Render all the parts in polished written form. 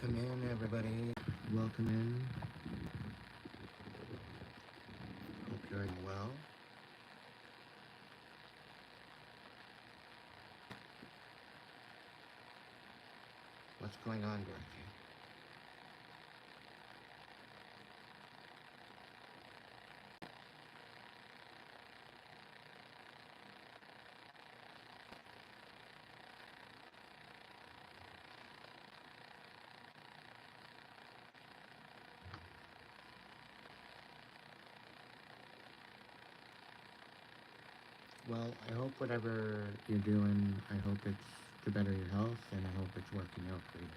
Welcome in, everybody. Welcome in. Hope you're doing well. What's going on, Dorothy? Well, I hope whatever you're doing, I hope it's to better your health, and I hope it's working out for you.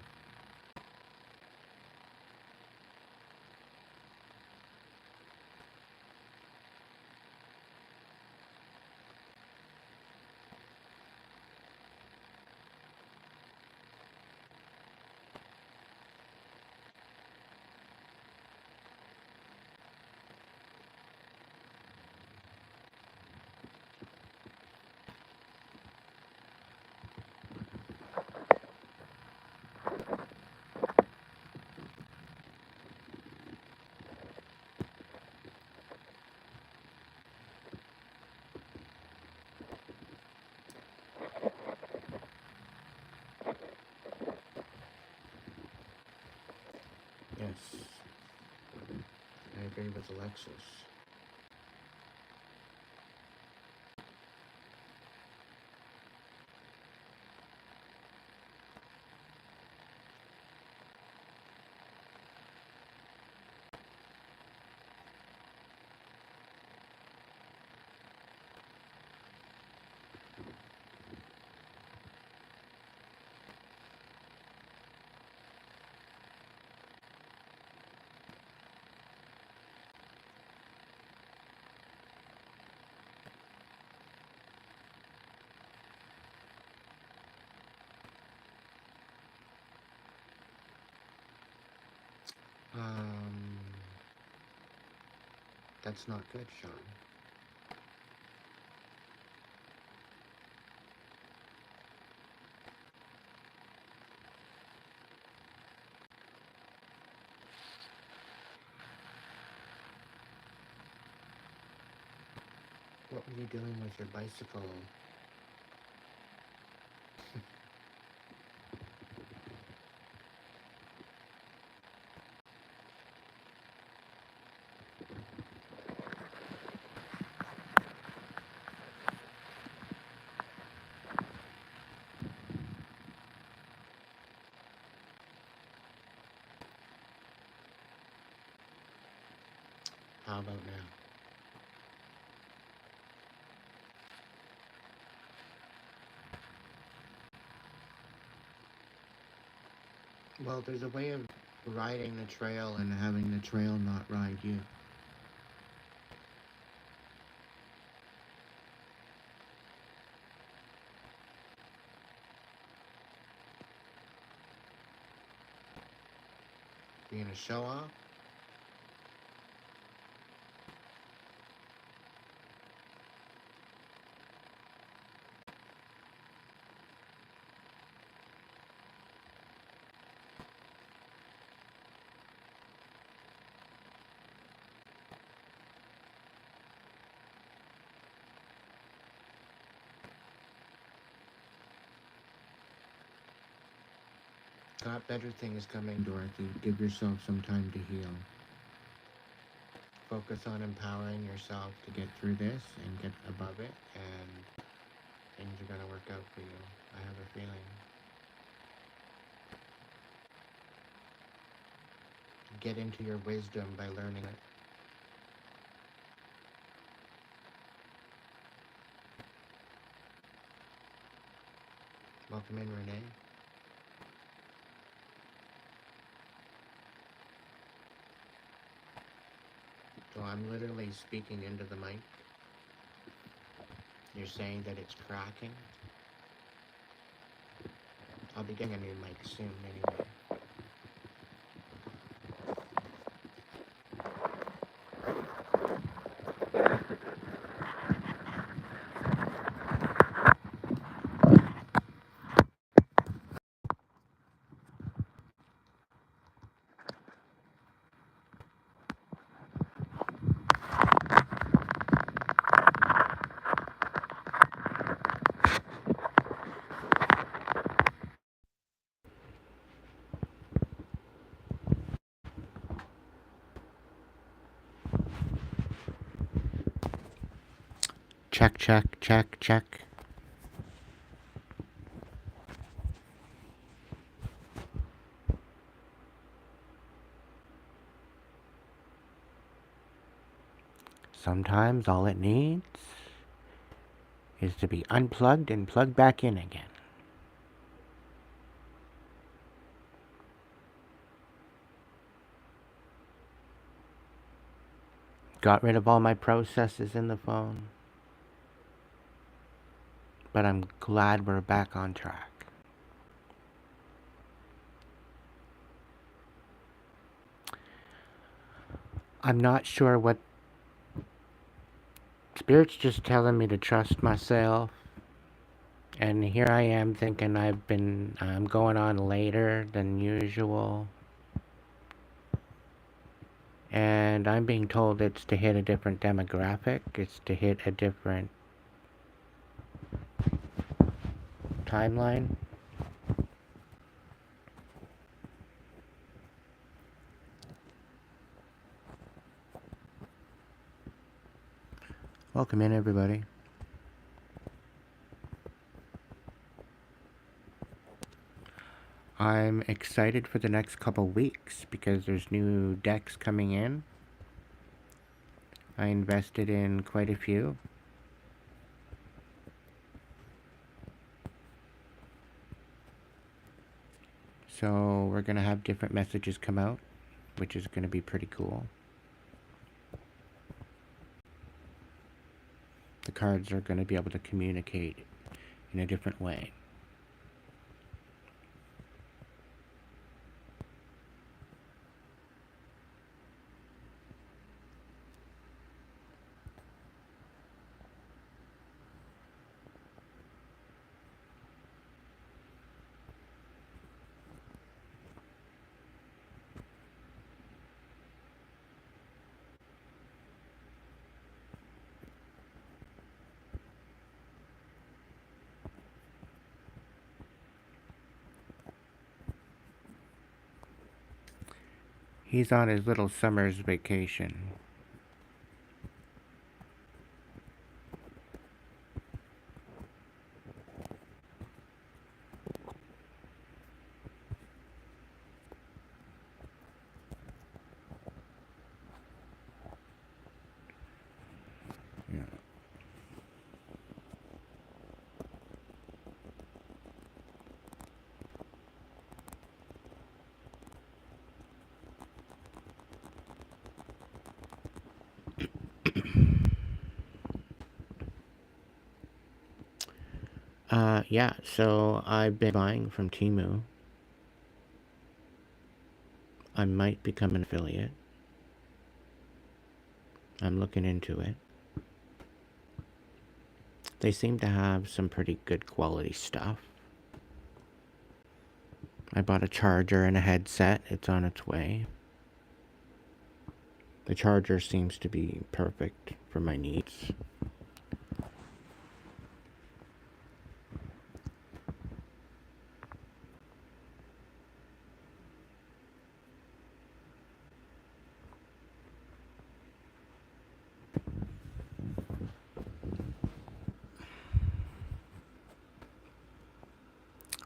Yes, I agree with Alexis. Um, that's not good, Sean. What were you doing with your bicycle? How about now? Well, there's a way of riding the trail and having the trail not ride you. Being a show off? Got better things coming, Dorothy. Give yourself some time to heal. Focus on empowering yourself to get through this and get above it, and things are going to work out for you. I have a feeling. Get into your wisdom by learning it. Welcome in, Renee. So I'm literally speaking into the mic. You're saying that it's cracking. I'll be getting a new mic soon anyway. Check, check, check, check. Sometimes all it needs is to be unplugged and plugged back in again. Got rid of all my processes in the phone. But I'm glad we're back on track. I'm not sure what... Spirit's just telling me to trust myself. And here I am thinking I'm going on later than usual. And I'm being told it's to hit a different demographic. It's to hit a different timeline. Welcome in, everybody. I'm excited for the next couple weeks because there's new decks coming in. I invested in quite a few. So we're going to have different messages come out, which is going to be pretty cool. The cards are going to be able to communicate in a different way. He's on his little summer's vacation. Yeah, so I've been buying from Temu. I might become an affiliate. I'm looking into it. They seem to have some pretty good quality stuff. I bought a charger and a headset. It's on its way. The charger seems to be perfect for my needs.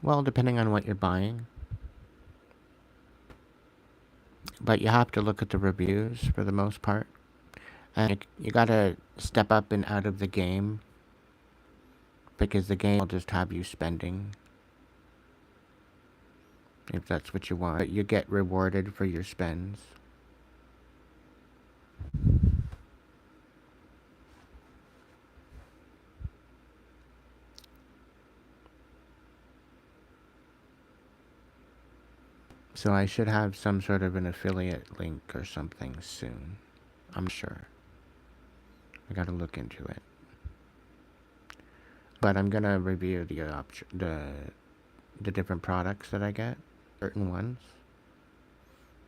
Well, depending on what you're buying. But you have to look at the reviews for the most part. And you gotta step up and out of the game. Because the game will just have you spending. If that's what you want. But you get rewarded for your spends. So I should have some sort of an affiliate link or something soon. I'm sure. I gotta look into it. But I'm gonna review the different products that I get. Certain ones.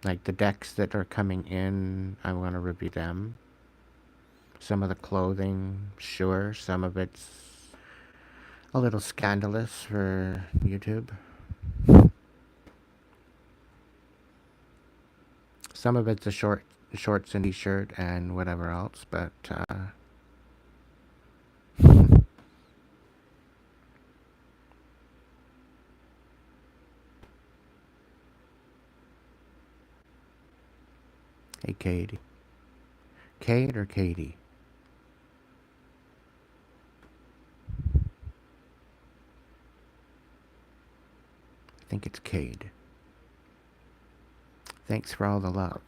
Like the decks that are coming in, I want to review them. Some of the clothing, sure. Some of it's a little scandalous for YouTube. Some of it's a shorts and t-shirt and whatever else, but Hey, Katie. Kate or Katie? I think it's Cade. Thanks for all the love.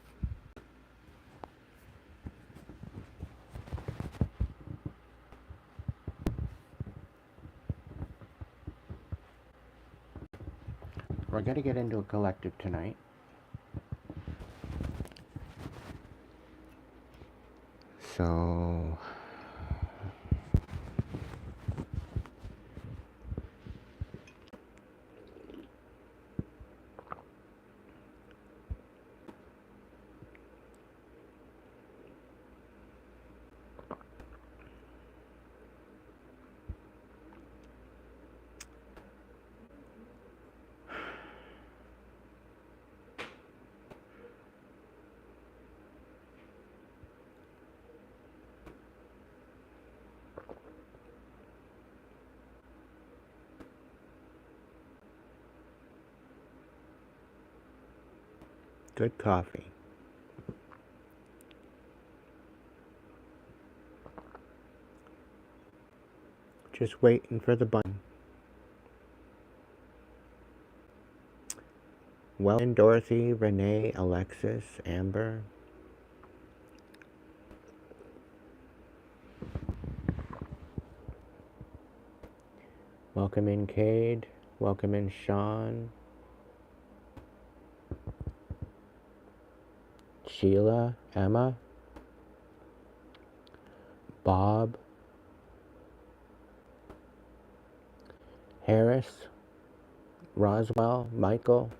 We're going to get into a collective tonight. So... Good coffee. Just waiting for the button. Well, Dorothy, Renee, Alexis, Amber. Welcome in, Cade. Welcome in, Sean. Sheila, Emma, Bob, Harris, Roswell, Michael.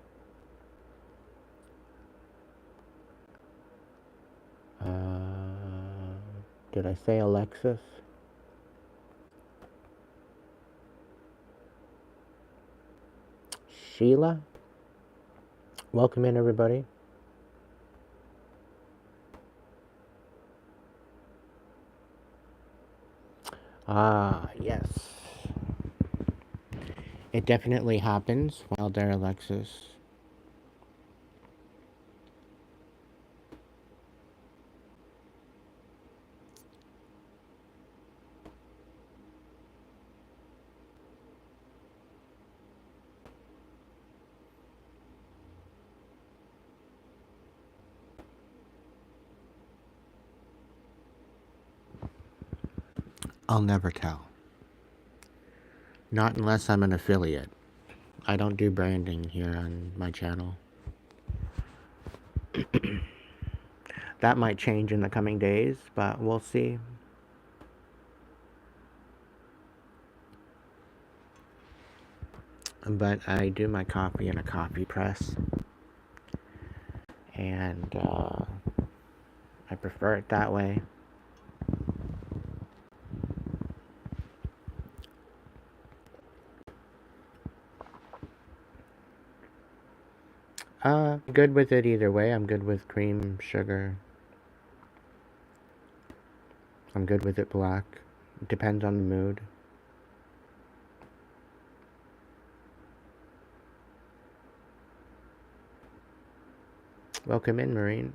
Did I say Alexis? Sheila? Welcome in, everybody. Ah, yes. It definitely happens while there, Alexis. I'll never tell. Not unless I'm an affiliate. I don't do branding here on my channel. That might change in the coming days, but we'll see. But I do my coffee in a coffee press. And I prefer it that way. Good with it either way. I'm good with cream, sugar. I'm good with it black. It depends on the mood. Welcome in, Marine.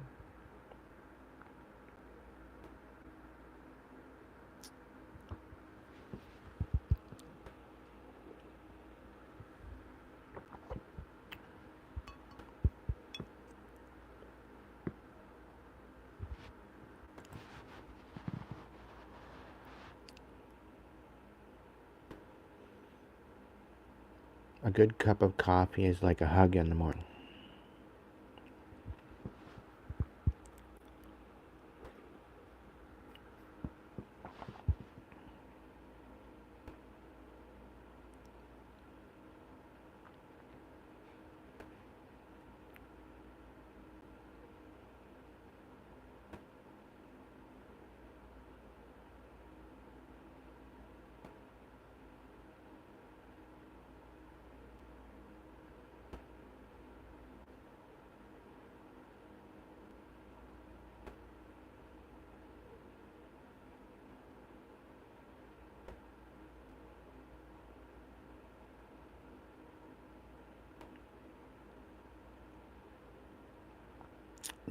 A good cup of coffee is like a hug in the morning.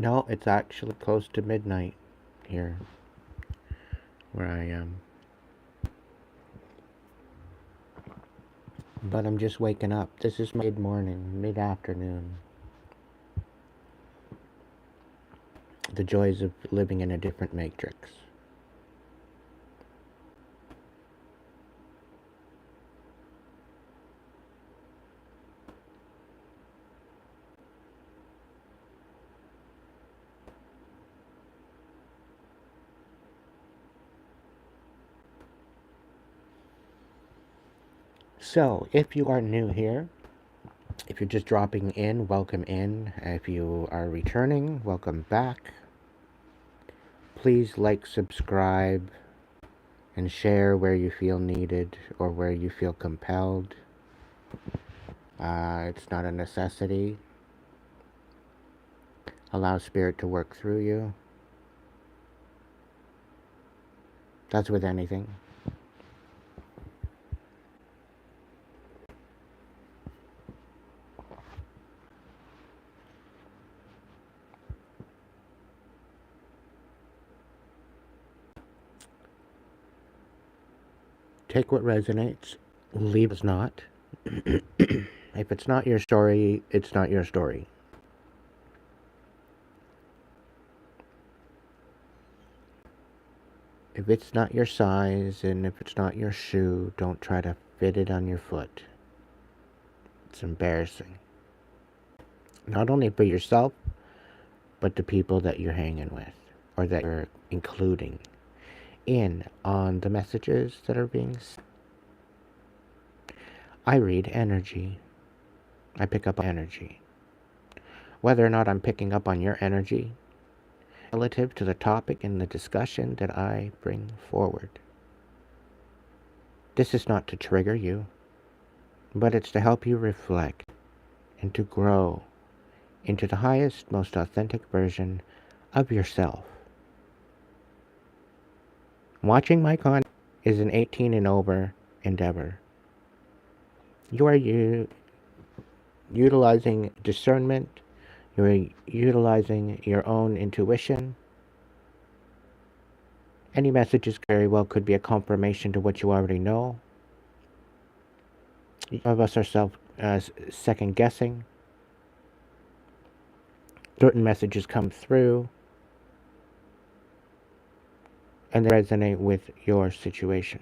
No, it's actually close to midnight here where I am. But I'm just waking up. This is mid-morning, mid-afternoon. The joys of living in a different matrix. So, if you are new here, if you're just dropping in, welcome in. If you are returning, welcome back. Please like, subscribe, and share where you feel needed or where you feel compelled. It's not a necessity. Allow Spirit to work through you. That's with anything. Take what resonates, leave what's not. If it's not your story, it's not your story. If it's not your size and if it's not your shoe, don't try to fit it on your foot. It's embarrassing. Not only for yourself, but the people that you're hanging with or that you're including in on the messages that are being sent. I read energy. I pick up on energy. Whether or not I'm picking up on your energy relative to the topic and the discussion that I bring forward. This is not to trigger you, but it's to help you reflect and to grow into the highest, most authentic version of yourself. Watching my content is an 18 and over endeavor. You are utilizing discernment, you are utilizing your own intuition. Any messages very well could be a confirmation to what you already know. Some of us are second guessing. Certain messages come through and they resonate with your situation.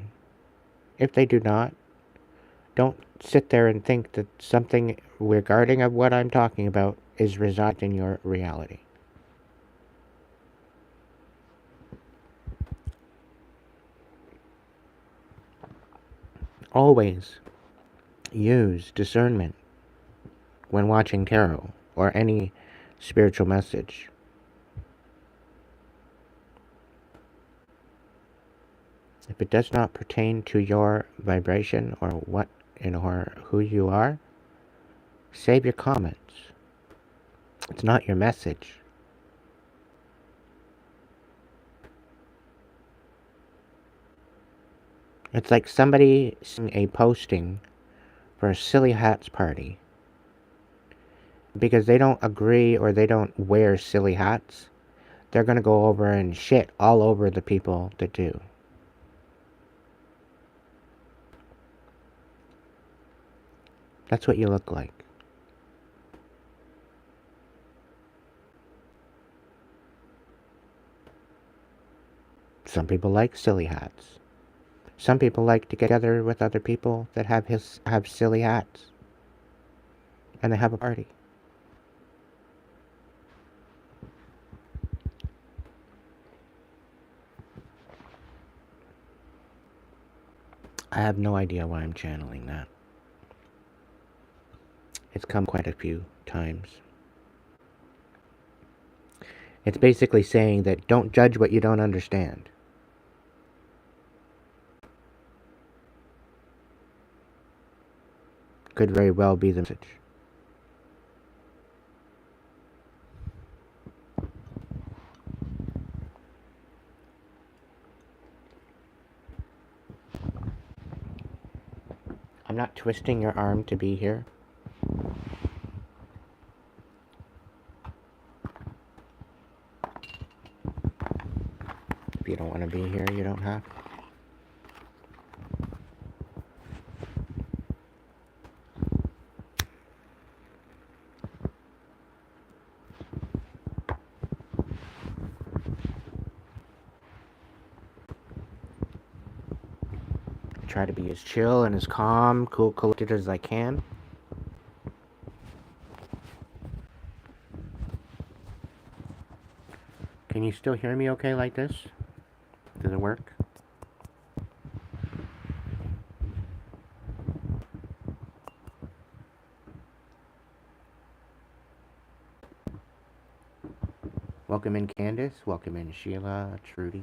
If they do not, don't sit there and think that something regarding of what I'm talking about is residing in your reality. Always use discernment when watching tarot or any spiritual message. If it does not pertain to your vibration or what or who you are, save your comments. It's not your message. It's like somebody seeing a posting for a silly hats party. Because they don't agree or they don't wear silly hats, they're going to go over and shit all over the people that do. That's what you look like. Some people like silly hats. Some people like to get together with other people that have silly hats. And they have a party. I have no idea why I'm channeling that. It's come quite a few times. It's basically saying that don't judge what you don't understand. Could very well be the message. I'm not twisting your arm to be here. want to be here, you don't have. Try to be as chill and as calm, cool, collected as I can. Can you still hear me okay like this? Does it work? Welcome in Candace, welcome in Sheila, Trudy.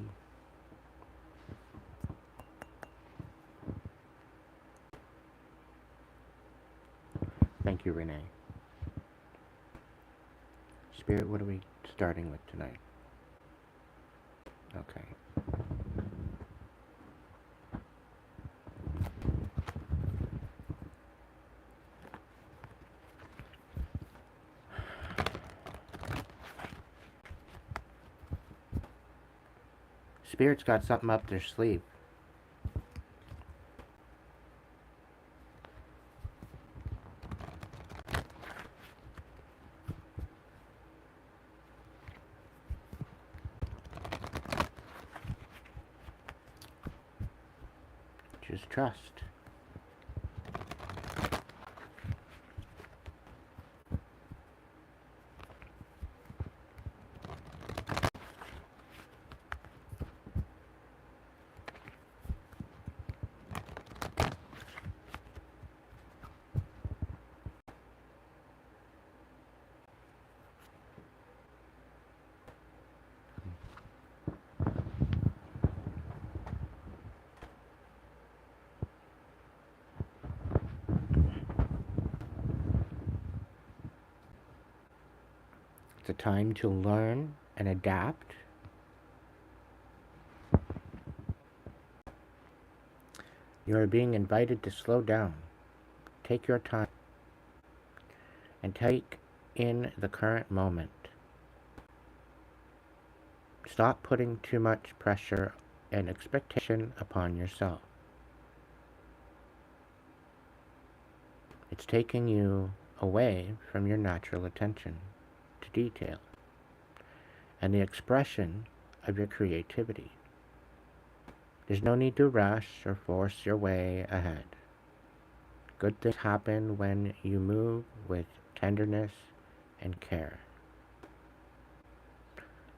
Thank you, Renee. Spirit, what are we starting with tonight? Okay. Spirit's got something up their sleeve. Just trust. It's a time to learn and adapt. You are being invited to slow down. Take your time and take in the current moment. Stop putting too much pressure and expectation upon yourself. It's taking you away from your natural attention to detail and the expression of your creativity. There's no need to rush or force your way ahead. Good things happen when you move with tenderness and care.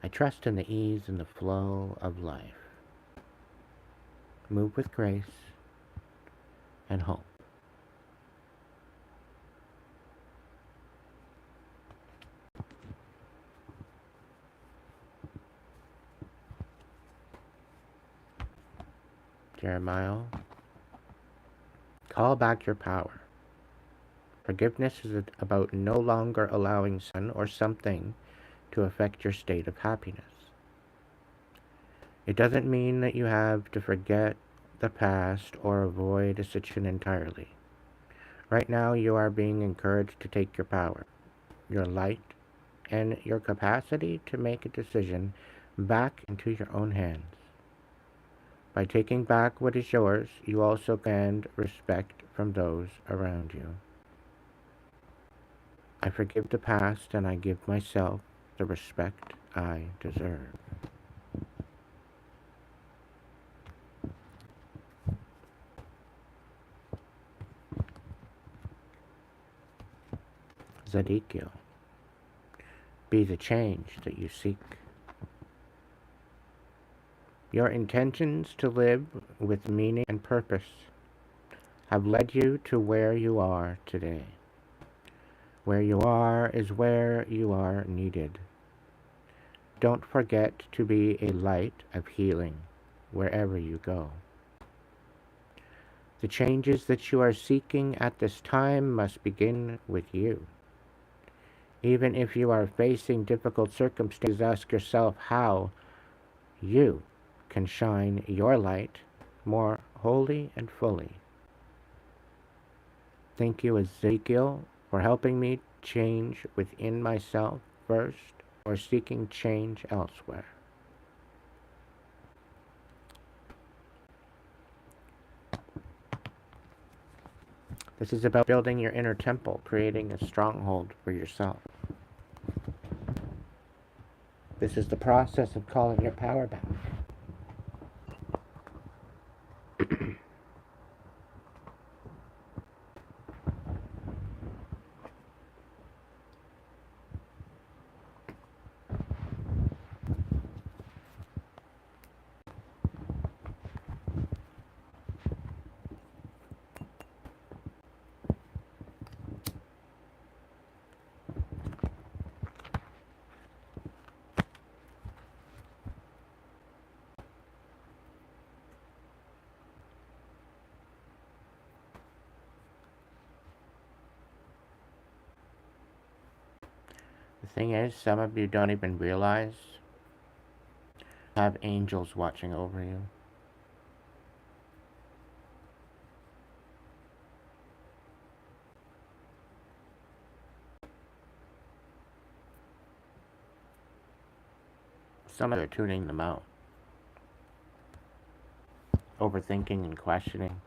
I trust in the ease and the flow of life. Move with grace and hope. Jeremiah, call back your power. Forgiveness is about no longer allowing someone or something to affect your state of happiness. It doesn't mean that you have to forget the past or avoid a situation entirely. Right now, you are being encouraged to take your power, your light, and your capacity to make a decision back into your own hands. By taking back what is yours, you also command respect from those around you. I forgive the past and I give myself the respect I deserve. Zadikio, be the change that you seek. Your intentions to live with meaning and purpose have led you to where you are today. Where you are is where you are needed. Don't forget to be a light of healing wherever you go. The changes that you are seeking at this time must begin with you. Even if you are facing difficult circumstances, ask yourself how you can shine your light more wholly and fully. Thank you, Ezekiel, for helping me change within myself first or seeking change elsewhere. This is about building your inner temple, creating a stronghold for yourself. This is the process of calling your power back. The thing is, some of you don't even realize you have angels watching over you. Some of you are tuning them out, overthinking and questioning.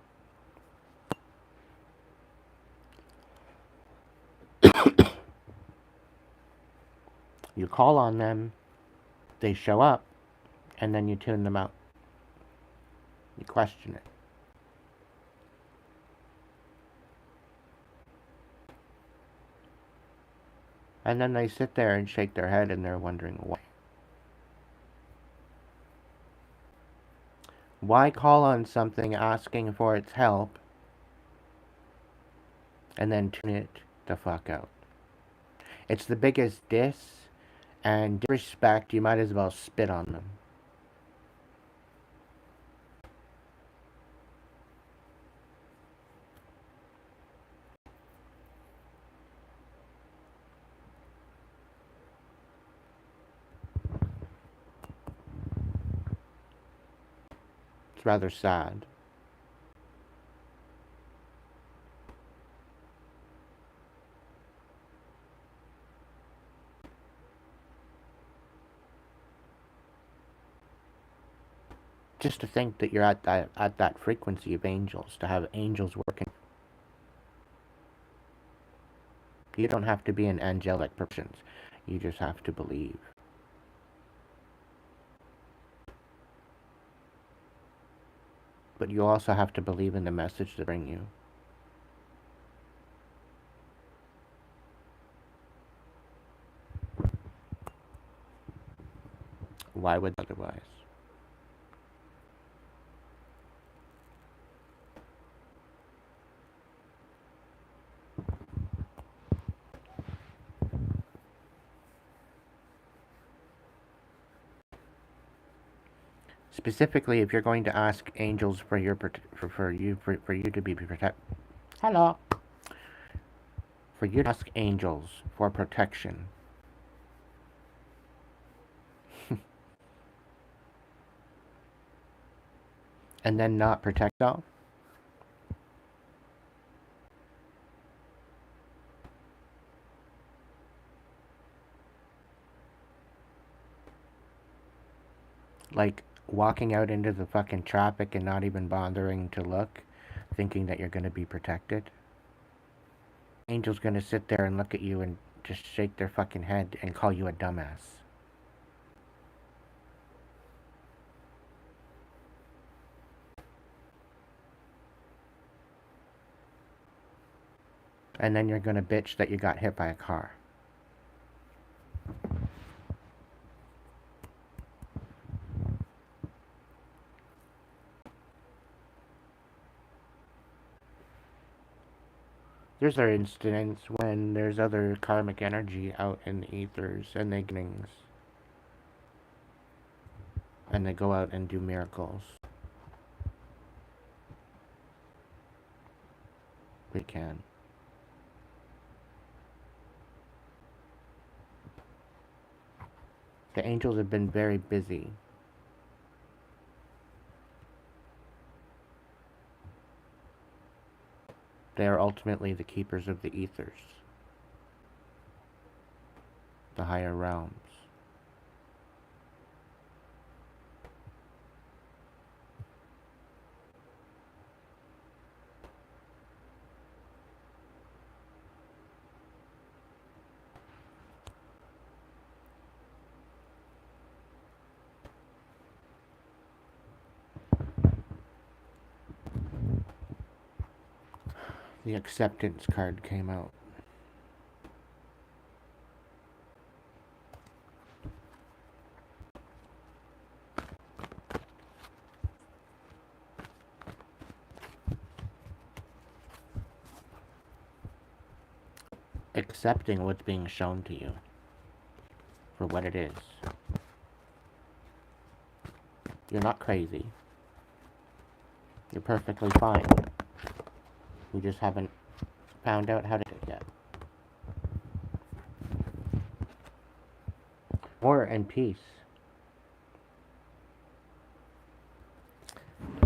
You call on them, they show up, and then you tune them out. You question it. And then they sit there and shake their head and they're wondering why. Why call on something asking for its help and then tune it the fuck out? It's the biggest diss and disrespect. You might as well spit on them. It's rather sad. Just to think that you're at that frequency of angels, to have angels working. You don't have to be an angelic person. You just have to believe. But you also have to believe in the message they bring you. Why would otherwise? Specifically, if you're going to ask angels for your for you to be protected, hello, for you to ask angels for protection, and then not protect yourself, like walking out into the fucking traffic and not even bothering to look, thinking that you're going to be protected. Angel's going to sit there and look at you and just shake their fucking head and call you a dumbass. And then you're going to bitch that you got hit by a car. There's other instances when there's other karmic energy out in the ethers and they things. And they go out and do miracles. We can. The angels have been very busy. They are ultimately the keepers of the ethers, the higher realms. The acceptance card came out. Accepting what's being shown to you for what it is. You're not crazy. You're perfectly fine. You just haven't found out how to do it yet. War and peace.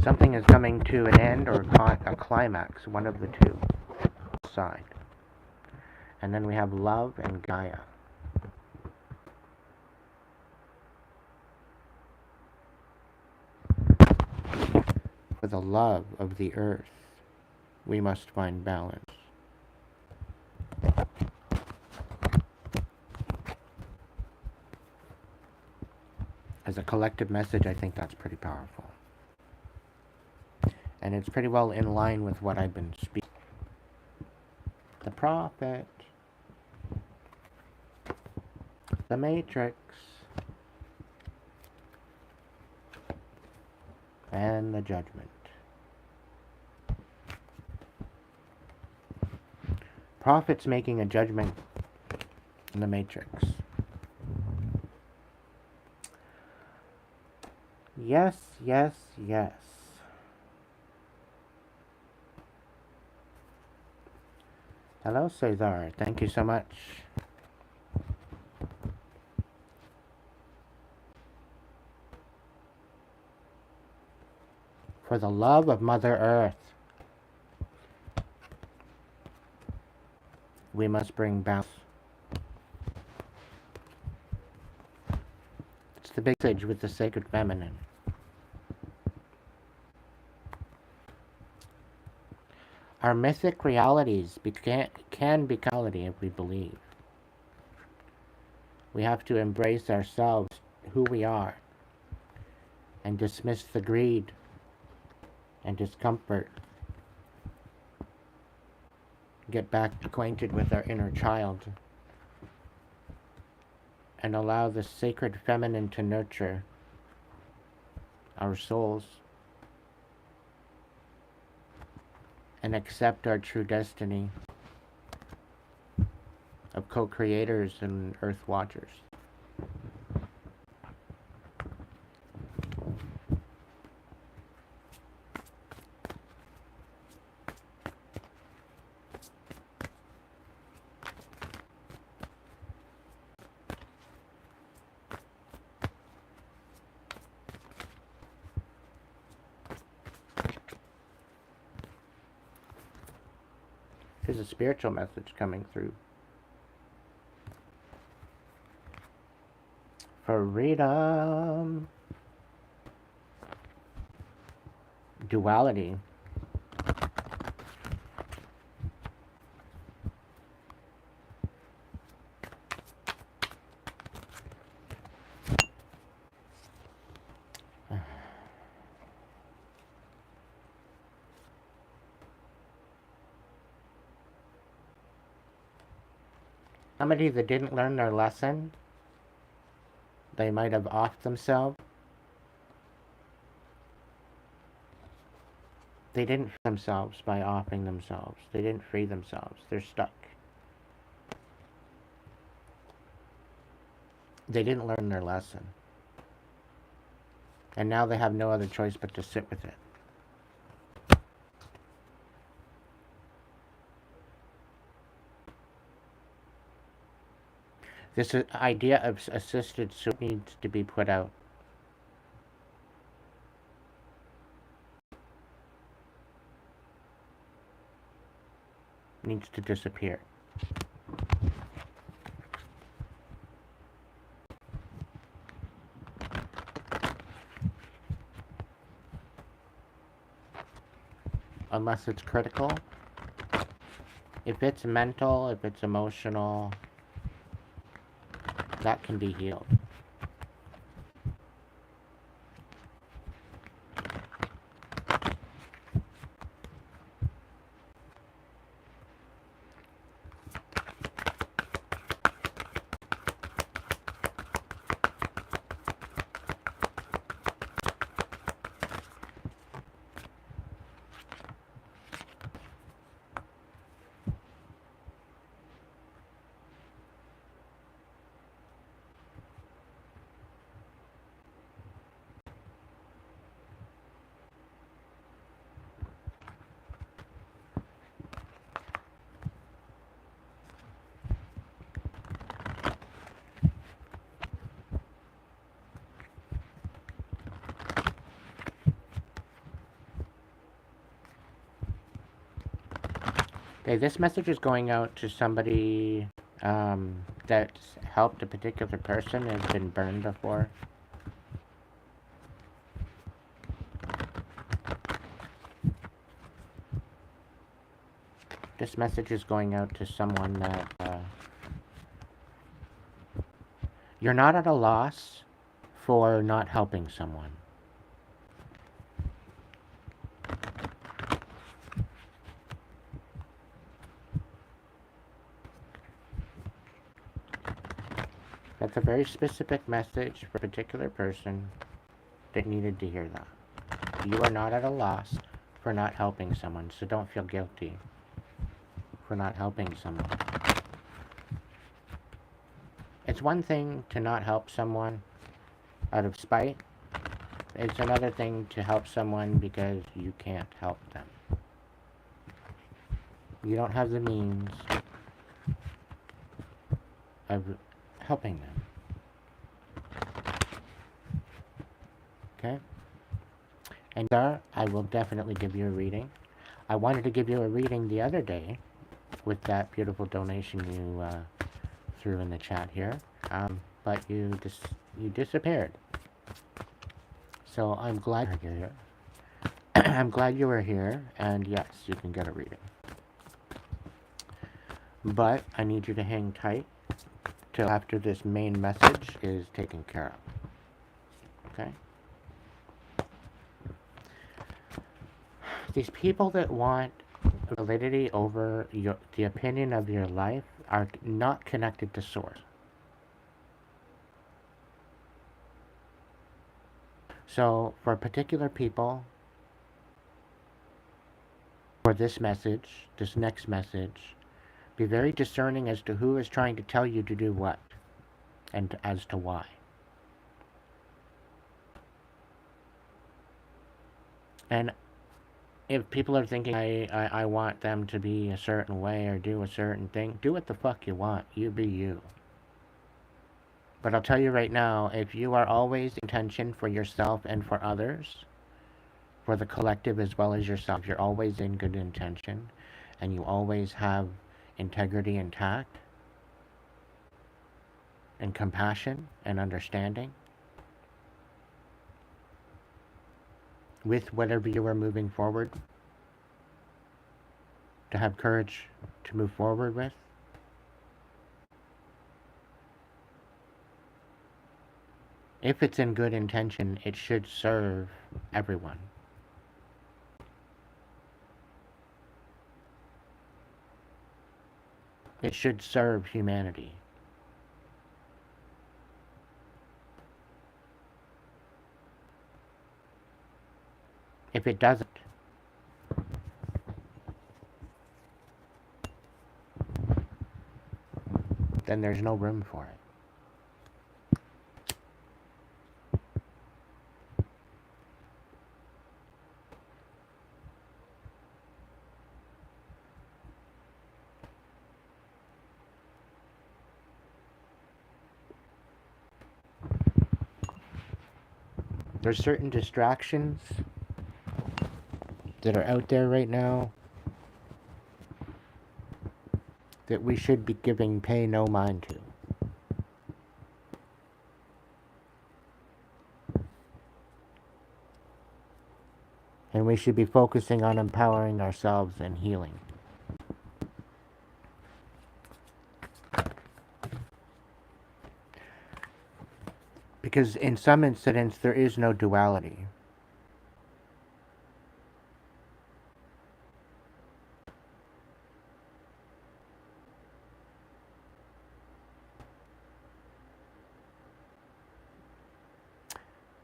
Something is coming to an end or a climax, one of the two. Side. And then we have love and Gaia. For the love of the earth, we must find balance. As a collective message, I think that's pretty powerful. And it's pretty well in line with what I've been speaking. The Prophet. The Matrix. And the Judgment. Prophet's making a judgment in the Matrix. Yes, yes, yes. Hello, Cesar. Thank you so much. For the love of Mother Earth, we must bring balance. It's the big message with the sacred feminine. Our mythic realities can become reality if we believe. We have to embrace ourselves, who we are, and dismiss the greed and discomfort. Get back acquainted with our inner child and allow the sacred feminine to nurture our souls and accept our true destiny of co-creators and Earth Watchers. There's a spiritual message coming through. Freedom. Duality. Somebody that didn't learn their lesson, they might have offed themselves. They didn't free themselves by offing themselves. They didn't free themselves. They're stuck. They didn't learn their lesson. And now they have no other choice but to sit with it. This idea of assisted suicide needs to be put out. Needs to disappear. Unless it's critical. If it's mental, if it's emotional, that can be healed. Okay, this message is going out to somebody that's helped a particular person, has been burned before. This message is going out to someone that you're not at a loss for not helping someone. That's a very specific message for a particular person that needed to hear that. You are not at a loss for not helping someone, so don't feel guilty for not helping someone. It's one thing to not help someone out of spite. It's another thing to help someone because you can't help them. You don't have the means of helping them. Okay? And sir, I will definitely give you a reading. I wanted to give you a reading the other day with that beautiful donation you threw in the chat here, but you disappeared. So I'm glad you're here. I'm glad you were here, and yes, you can get a reading. But I need you to hang tight till after this main message is taken care of. Okay? These people that want validity over the opinion of your life are not connected to source. So for particular people, for this message, this next message, be very discerning as to who is trying to tell you to do what and as to why. And if people are thinking, I want them to be a certain way or do a certain thing, do what the fuck you want. You be you. But I'll tell you right now, if you are always intention for yourself and for others, for the collective as well as yourself, you're always in good intention, and you always have integrity and tact, and compassion and understanding, with whatever you are moving forward, to have courage to move forward with, if it's in good intention, it should serve everyone. It should serve humanity. If it doesn't, then there's no room for it. There's certain distractions that are out there right now that we should be pay no mind to. And we should be focusing on empowering ourselves and healing. Because in some incidents, there is no duality.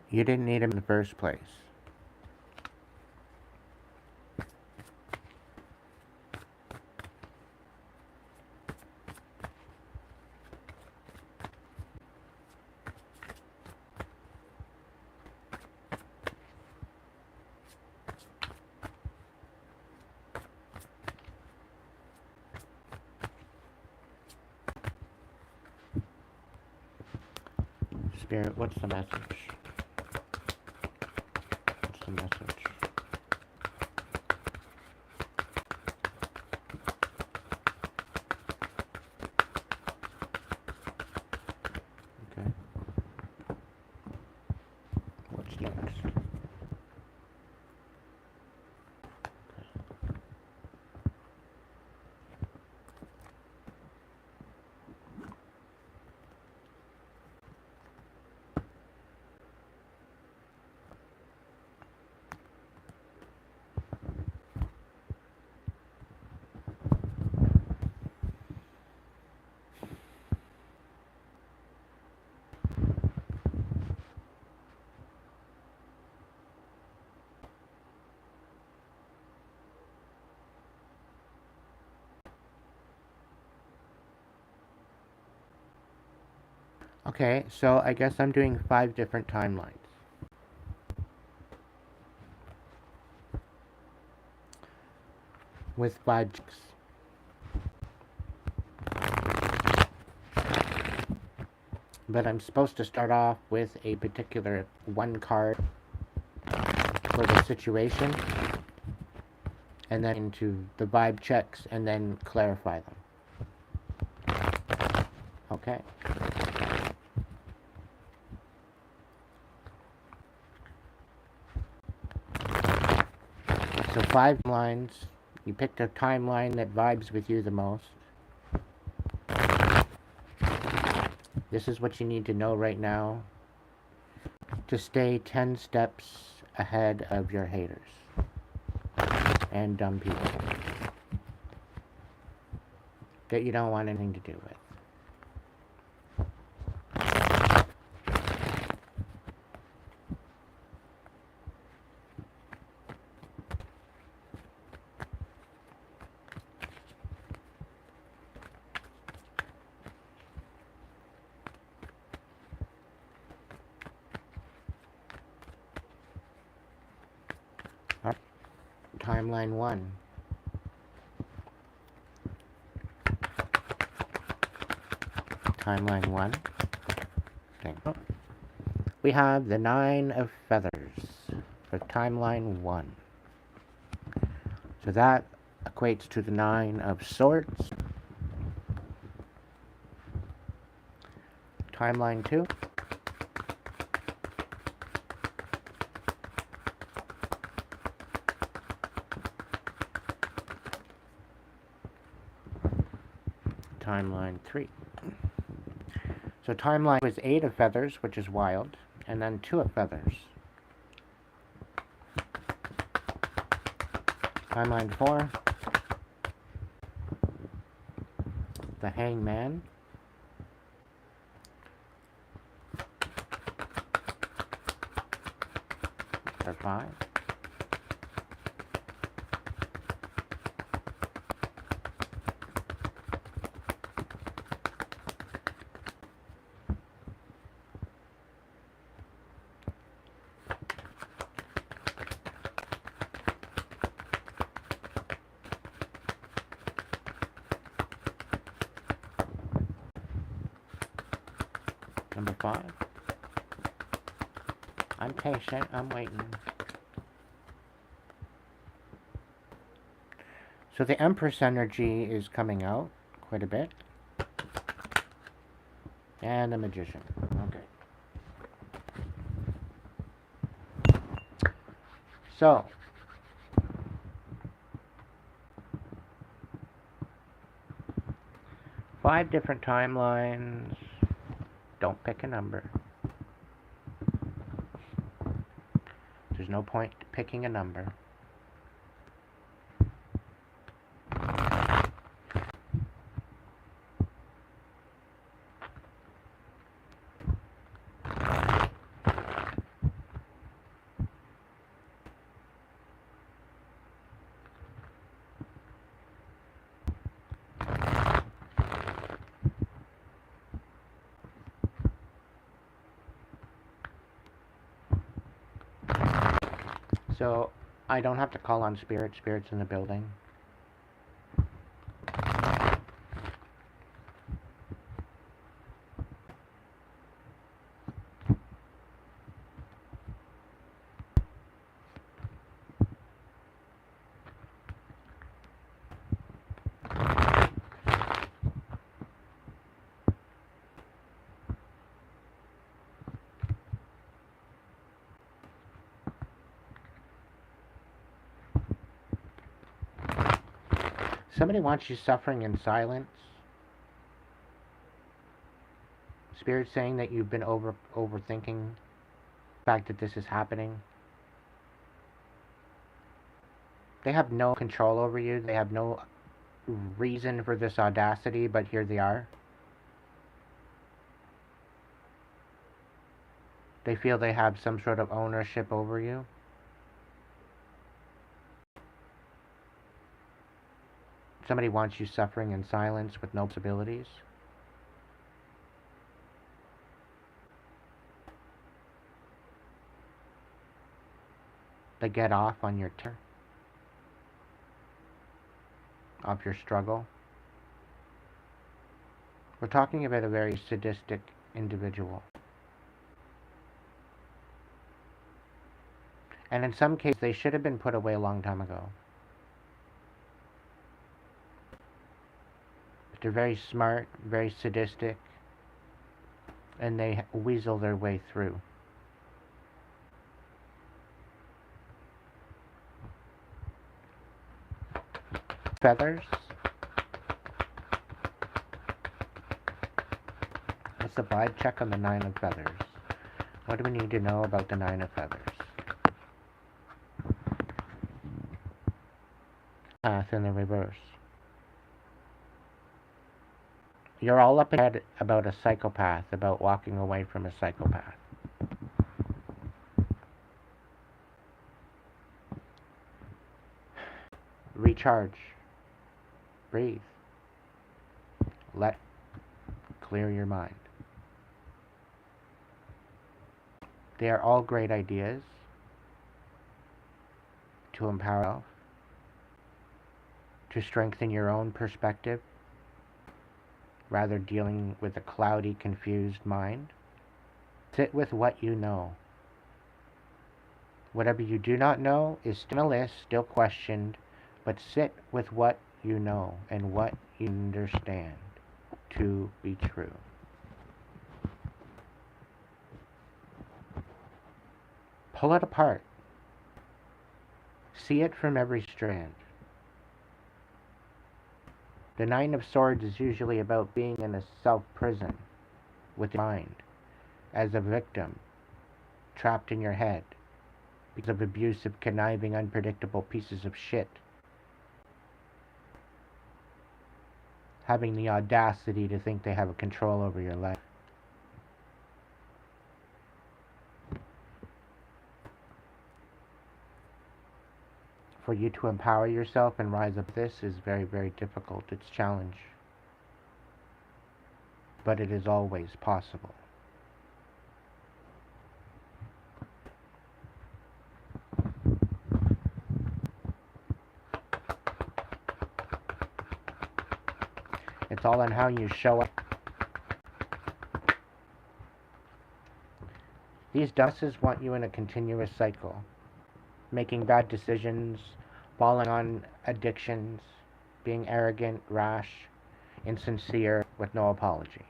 You didn't need him in the first place. Spirit, what's the message? What's the message? Okay, so I guess I'm doing 5 different timelines. With 5 checks. But I'm supposed to start off with a particular one card for the situation, and then into the vibe checks, and then clarify them. Okay. So 5 lines. You picked a timeline that vibes with you the most. This is what you need to know right now to stay 10 steps ahead of your haters and dumb people that you don't want anything to do with. Timeline 1. Timeline 1. We have the 9 of feathers for timeline 1. So that equates to the 9 of swords. Timeline 2. Timeline 3. So timeline was 8 of feathers, which is wild, and then 2 of feathers. Timeline 4. The hangman. For 5. Number 5. I'm patient, I'm waiting. So the Empress energy is coming out quite a bit. And the Magician. Okay. So, five different timelines. Don't pick a number. There's no point picking a number. So, I don't have to call on spirits in the building. Somebody wants you suffering in silence. Spirit saying that you've been overthinking the fact that this is happening. They have no control over you. They have no reason for this audacity, but here they are. They feel they have some sort of ownership over you. Somebody wants you suffering in silence with no possibilities. They get off on your of your struggle. We're talking about a very sadistic individual. And in some cases, they should have been put away a long time ago. But they're very smart, very sadistic, and they weasel their way through. Feathers. What's the vibe check on the 9 of feathers? What do we need to know about the 9 of feathers? Path in the reverse. You're all up in head about a psychopath, about walking away from a psychopath. Recharge. Breathe. Clear your mind. They are all great ideas to empower yourself, to strengthen your own perspective, rather dealing with a cloudy, confused mind. Sit with what you know. Whatever you do not know is still on a list, still questioned, but sit with what you know and what you understand to be true. Pull it apart. See it from every strand. The 9 of Swords is usually about being in a self-prison with your mind, as a victim, trapped in your head, because of abusive, conniving, unpredictable pieces of shit. Having the audacity to think they have a control over your life. For you to empower yourself and rise up, this is very, very difficult. It's a challenge. But it is always possible. It's all on how you show up. These dumbasses want you in a continuous cycle, making bad decisions, falling on addictions, being arrogant, rash, insincere, with no apology.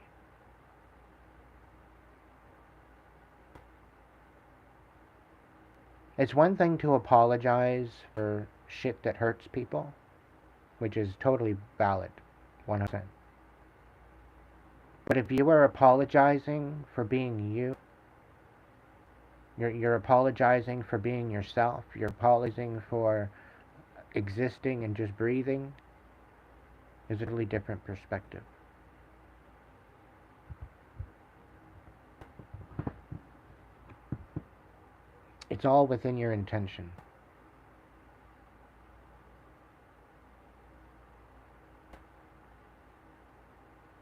It's one thing to apologize for shit that hurts people, which is totally valid, 100%. But if you are apologizing for being you, you're apologizing for being yourself, you're apologizing for existing and just breathing, is a totally different perspective. It's all within your intention.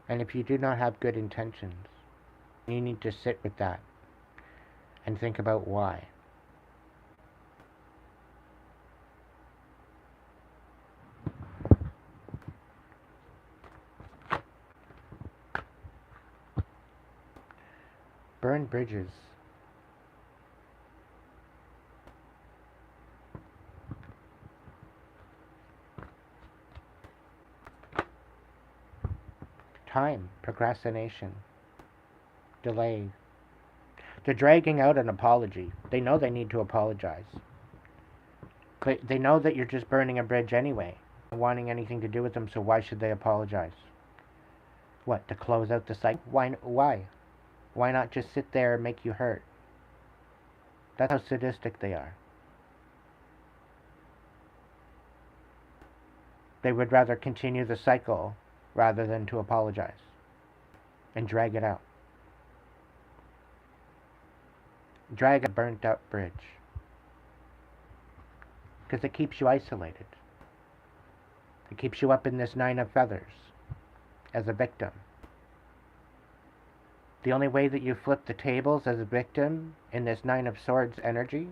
And if you do not have good intentions, you need to sit with that and think about why. Burn bridges. Time, procrastination, delay. They're dragging out an apology. They know they need to apologize. They know that you're just burning a bridge anyway, not wanting anything to do with them, so why should they apologize? What, to close out the cycle? Why? Why not just sit there and make you hurt? That's how sadistic they are. They would rather continue the cycle rather than to apologize and drag it out. Drag a burnt out bridge. Because it keeps you isolated. It keeps you up in this 9 of feathers as a victim. The only way that you flip the tables as a victim in this 9 of Swords energy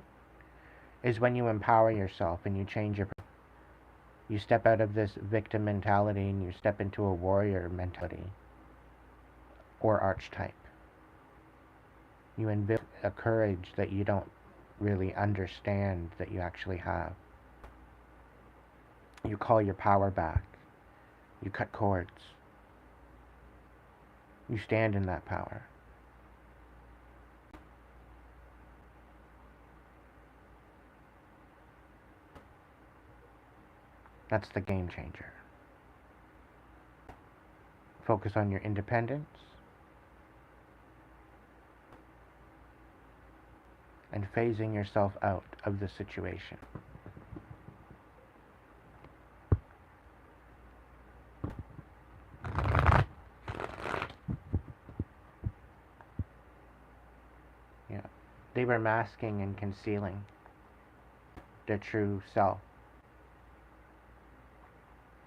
is when you empower yourself and you change you step out of this victim mentality and you step into a warrior mentality or archetype. You invoke a courage that you don't really understand that you actually have. You call your power back. You cut cords. You stand in that power. That's the game changer. Focus on your independence and phasing yourself out of the situation. Yeah. They were masking and concealing their true self.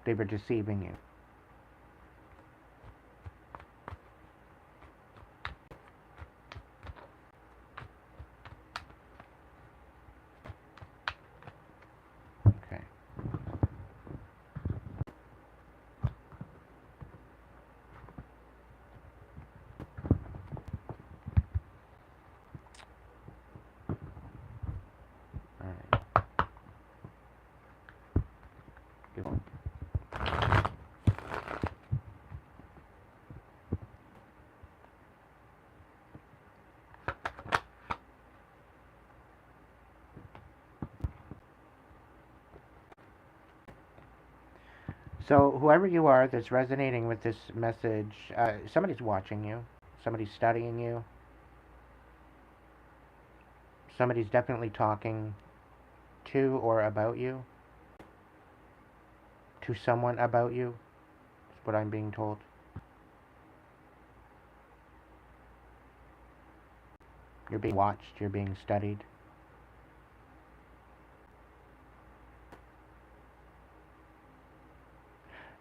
They were deceiving you. Okay. All right. Good one. So, whoever you are that's resonating with this message, somebody's watching you, somebody's studying you, somebody's definitely talking to or about you, to someone about you, is what I'm being told. You're being watched, you're being studied.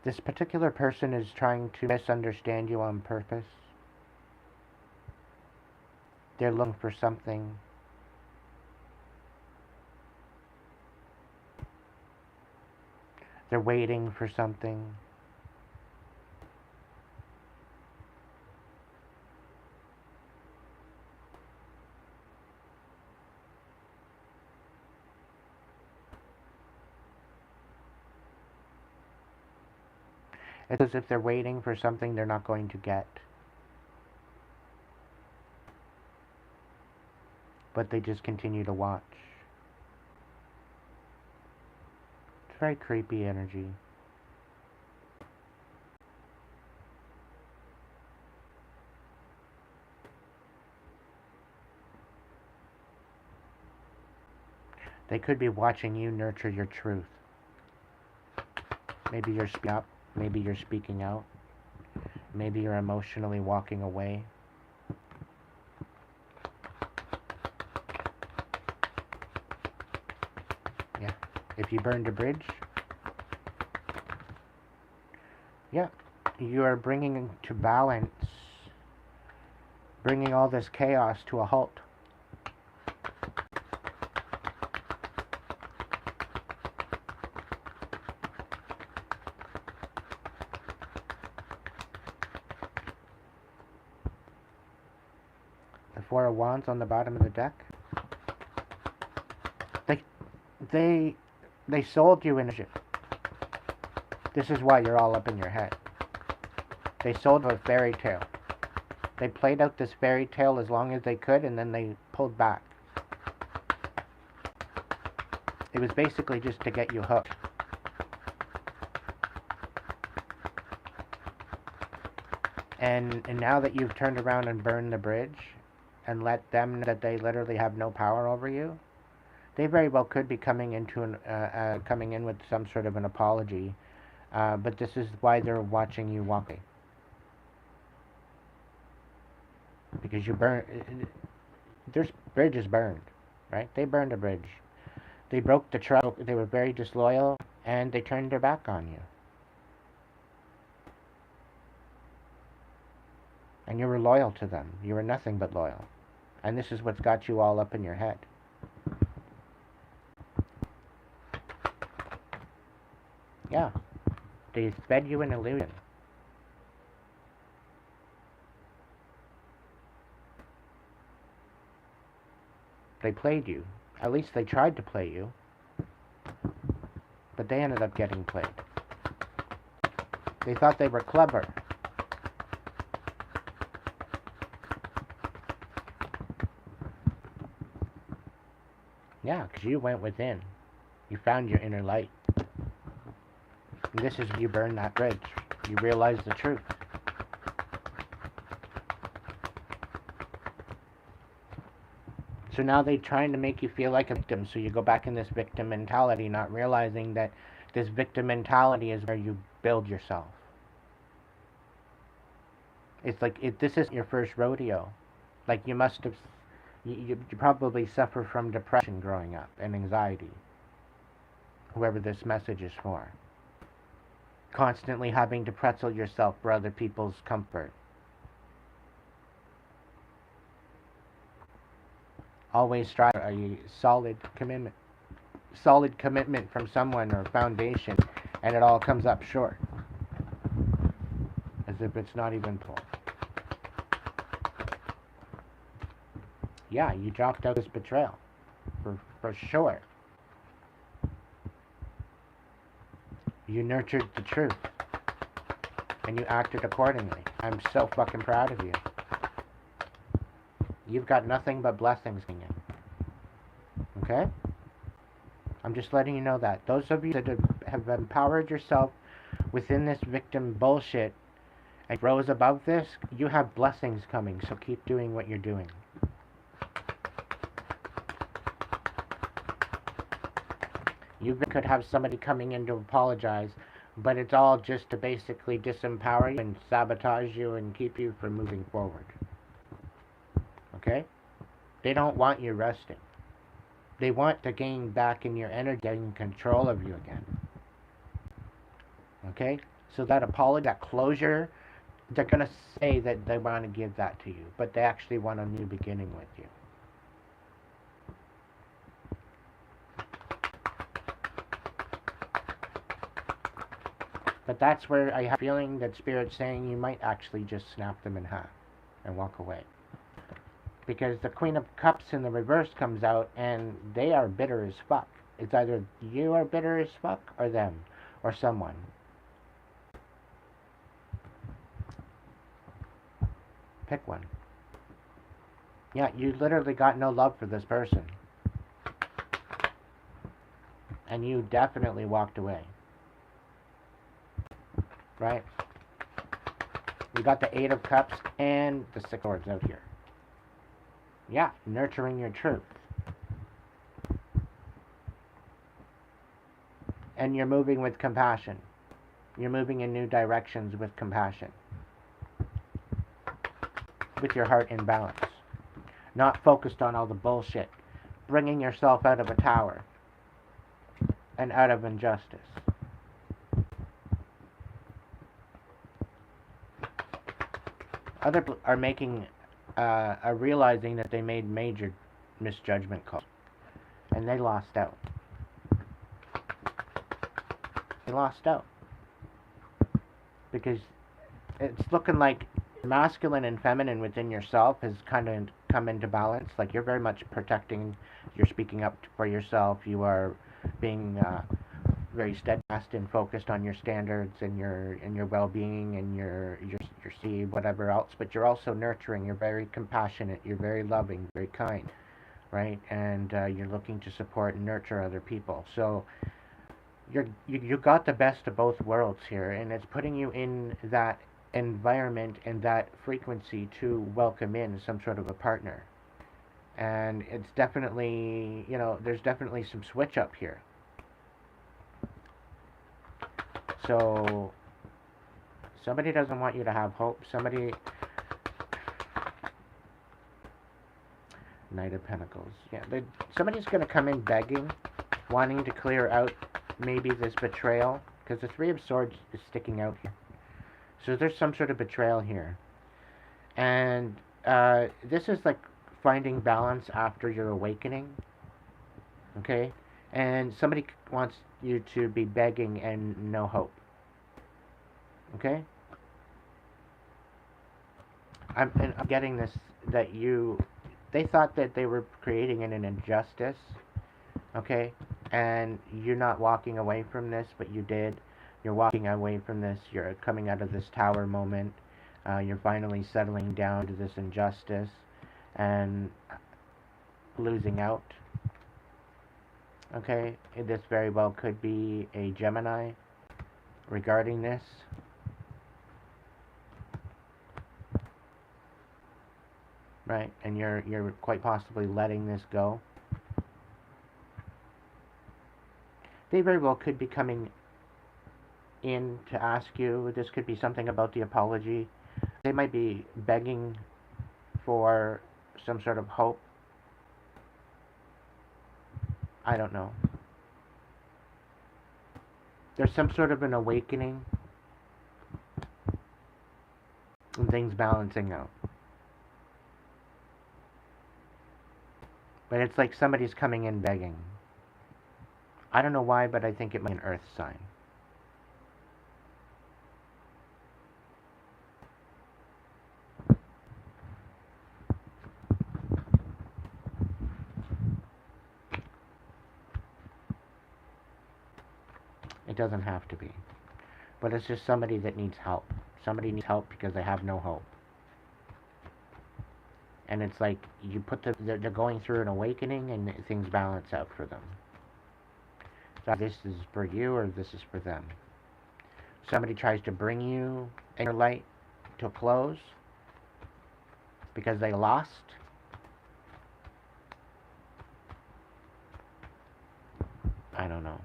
This particular person is trying to misunderstand you on purpose. They're looking for something. They're waiting for something. It's as if they're waiting for something they're not going to get. But they just continue to watch. It's very creepy energy. They could be watching you nurture your truth. Maybe you're speaking up. Maybe you're speaking out. Maybe you're emotionally walking away. Yeah. If you burned a bridge, yeah, you are bringing to balance, bringing all this chaos to a halt. The Four of Wands on the bottom of the deck. They sold you energy. This is why you're all up in your head. They sold a fairy tale. They played out this fairy tale as long as they could, and then they pulled back. It was basically just to get you hooked. And now that you've turned around and burned the bridge and let them know that they literally have no power over you, they very well could be coming into coming in with some sort of an apology. But this is why they're watching you walk away. Because you their bridge is burned, right? They burned a bridge. They broke the trust. They were very disloyal, and they turned their back on you. And you were loyal to them. You were nothing but loyal. And this is what's got you all up in your head. Yeah. They fed you an illusion. They played you. At least they tried to play you. But they ended up getting played. They thought they were clever. Yeah, because you went within. You found your inner light. And this is when you burn that bridge. You realize the truth. So now they're trying to make you feel like a victim, so you go back in this victim mentality, not realizing that this victim mentality is where you build yourself. It's like, this isn't your first rodeo. Like, you must have, you probably suffer from depression growing up and anxiety. Whoever this message is for. Constantly having to pretzel yourself for other people's comfort. Always strive for a solid commitment from someone or foundation, and it all comes up short. As if it's not even full. Yeah, you dropped out this betrayal. For sure. You nurtured the truth. And you acted accordingly. I'm so fucking proud of you. You've got nothing but blessings in you. Okay? I'm just letting you know that. Those of you that have empowered yourself within this victim bullshit and rose above this, you have blessings coming, so keep doing what you're doing. You could have somebody coming in to apologize, but it's all just to basically disempower you and sabotage you and keep you from moving forward. Okay? They don't want you resting. They want to gain back in your energy, getting control of you again. Okay? So that apology, that closure, they're going to say that they want to give that to you, but they actually want a new beginning with you. But that's where I have a feeling that Spirit's saying you might actually just snap them in half and walk away. Because the Queen of Cups in the reverse comes out, and they are bitter as fuck. It's either you are bitter as fuck, or them, or someone. Pick one. Yeah, you literally got no love for this person. And you definitely walked away. Right? We got the Eight of Cups and the Six of Swords out here. Yeah, nurturing your truth. And you're moving with compassion. You're moving in new directions with compassion. With your heart in balance. Not focused on all the bullshit. Bringing yourself out of a tower. And out of injustice. Other people are making, are realizing that they made major misjudgment calls. And they lost out. They lost out. Because it's looking like masculine and feminine within yourself has kind of come into balance. Like, you're very much protecting, you're speaking up for yourself, you are being very steadfast and focused on your standards and your well-being and your seed, whatever else, but you're also nurturing, you're very compassionate, you're very loving, very kind, right? And you're looking to support and nurture other people. So you got the best of both worlds here, and it's putting you in that environment and that frequency to welcome in some sort of a partner. And it's definitely, there's definitely some switch up here. So somebody doesn't want you to have hope. Somebody... Knight of Pentacles. Yeah, somebody's going to come in begging, wanting to clear out maybe this betrayal, because the Three of Swords is sticking out here. So there's some sort of betrayal here. And this is like finding balance after your awakening. Okay? And somebody wants you to be begging and no hope. Okay? I'm getting this, that they thought that they were creating an injustice, okay? And you're not walking away from this, but you did. You're walking away from this. You're coming out of this tower moment. You're finally settling down to this injustice and losing out. Okay? This very well could be a Gemini regarding this. Right? And you're quite possibly letting this go. They very well could be coming in to ask you. This could be something about the apology. They might be begging for some sort of hope. I don't know. There's some sort of an awakening and things balancing out. But it's like somebody's coming in begging. I don't know why, but I think it might be an earth sign. It doesn't have to be. But it's just somebody that needs help. Somebody needs help because they have no hope. And it's like you put they're going through an awakening and things balance out for them. So this is for you or this is for them. Somebody tries to bring you and your light to a close because they lost. I don't know.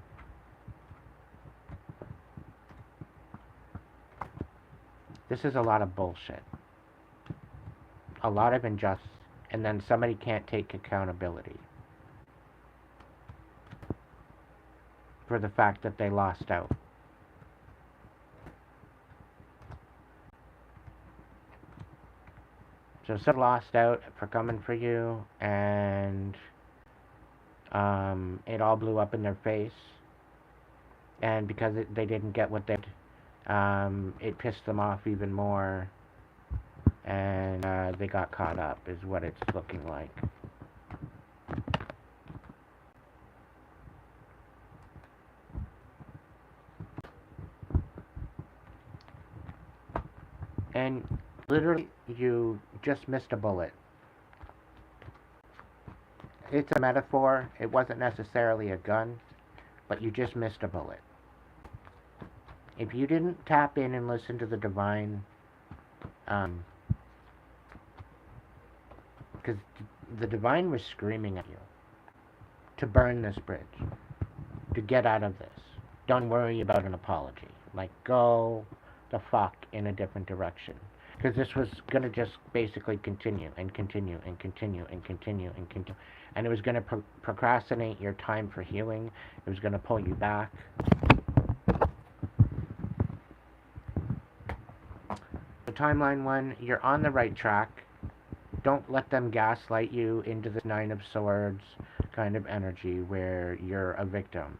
This is a lot of bullshit. A lot of injustice. And then somebody can't take accountability for the fact that they lost out. So somebody lost out for coming for you, and it all blew up in their face. And because they didn't get what they it pissed them off even more, and they got caught up, is what it's looking like. And literally, you just missed a bullet. It's a metaphor. It wasn't necessarily a gun, but you just missed a bullet. If you didn't tap in and listen to the divine, because the divine was screaming at you to burn this bridge, to get out of this. Don't worry about an apology. Like, go the fuck in a different direction. Because this was going to just basically continue and continue and continue and continue and continue. And it was going to procrastinate your time for healing. It was going to pull you back. So timeline 1, you're on the right track. Don't let them gaslight you into this 9 of Swords kind of energy where you're a victim.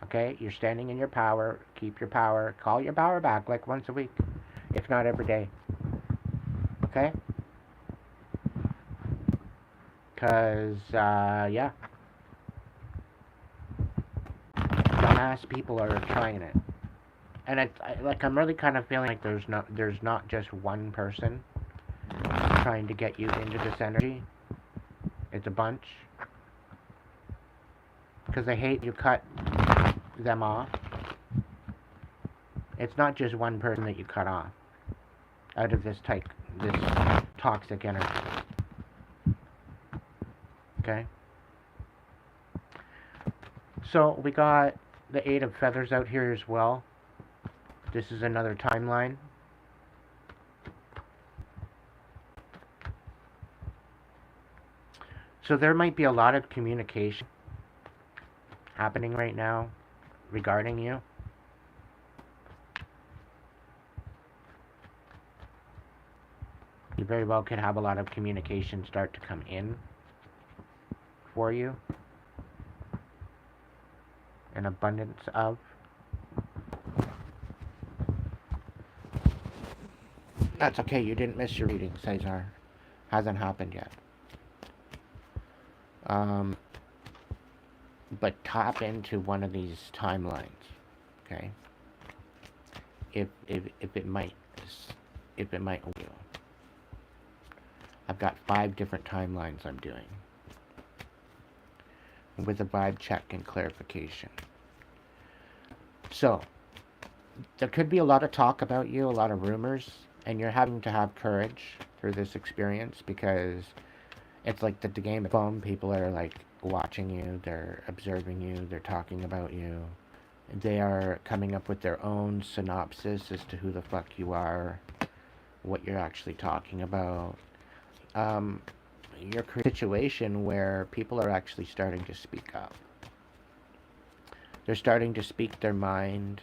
Okay? You're standing in your power. Keep your power. Call your power back like once a week, if not every day. Okay? Because, yeah. Dumbass people are trying it. And I'm really kind of feeling like there's not just one person trying to get you into this energy. It's a bunch. Because they hate you cut them off. It's not just one person that you cut off out of this toxic energy. Okay? So we got the 8 of Feathers out here as well. This is another timeline. So there might be a lot of communication happening right now regarding you. You very well could have a lot of communication start to come in for you. an abundance of. That's okay, you didn't miss your reading, Cesar. Hasn't happened yet. But tap into one of these timelines, okay? If it might help you. I've got 5 different timelines I'm doing with a vibe check and clarification. So, there could be a lot of talk about you, a lot of rumors, and you're having to have courage for this experience because it's like the game of phone. People are like watching you, they're observing you, they're talking about you. They are coming up with their own synopsis as to who the fuck you are, what you're actually talking about. You're creating a situation where people are actually starting to speak up. They're starting to speak their mind.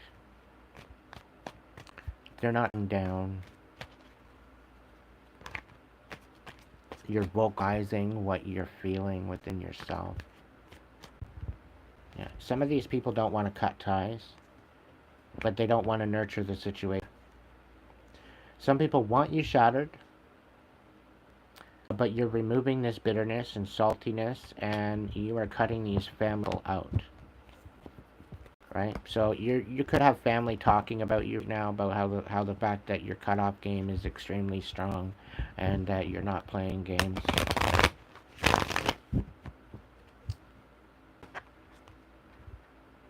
They're not down. You're vocalizing what you're feeling within yourself. Yeah. Some of these people don't want to cut ties, but they don't want to nurture the situation. Some people want you shattered, but you're removing this bitterness and saltiness, and you are cutting these family out. Right? So you could have family talking about you now, about how the fact that your cutoff game is extremely strong, and that you're not playing games.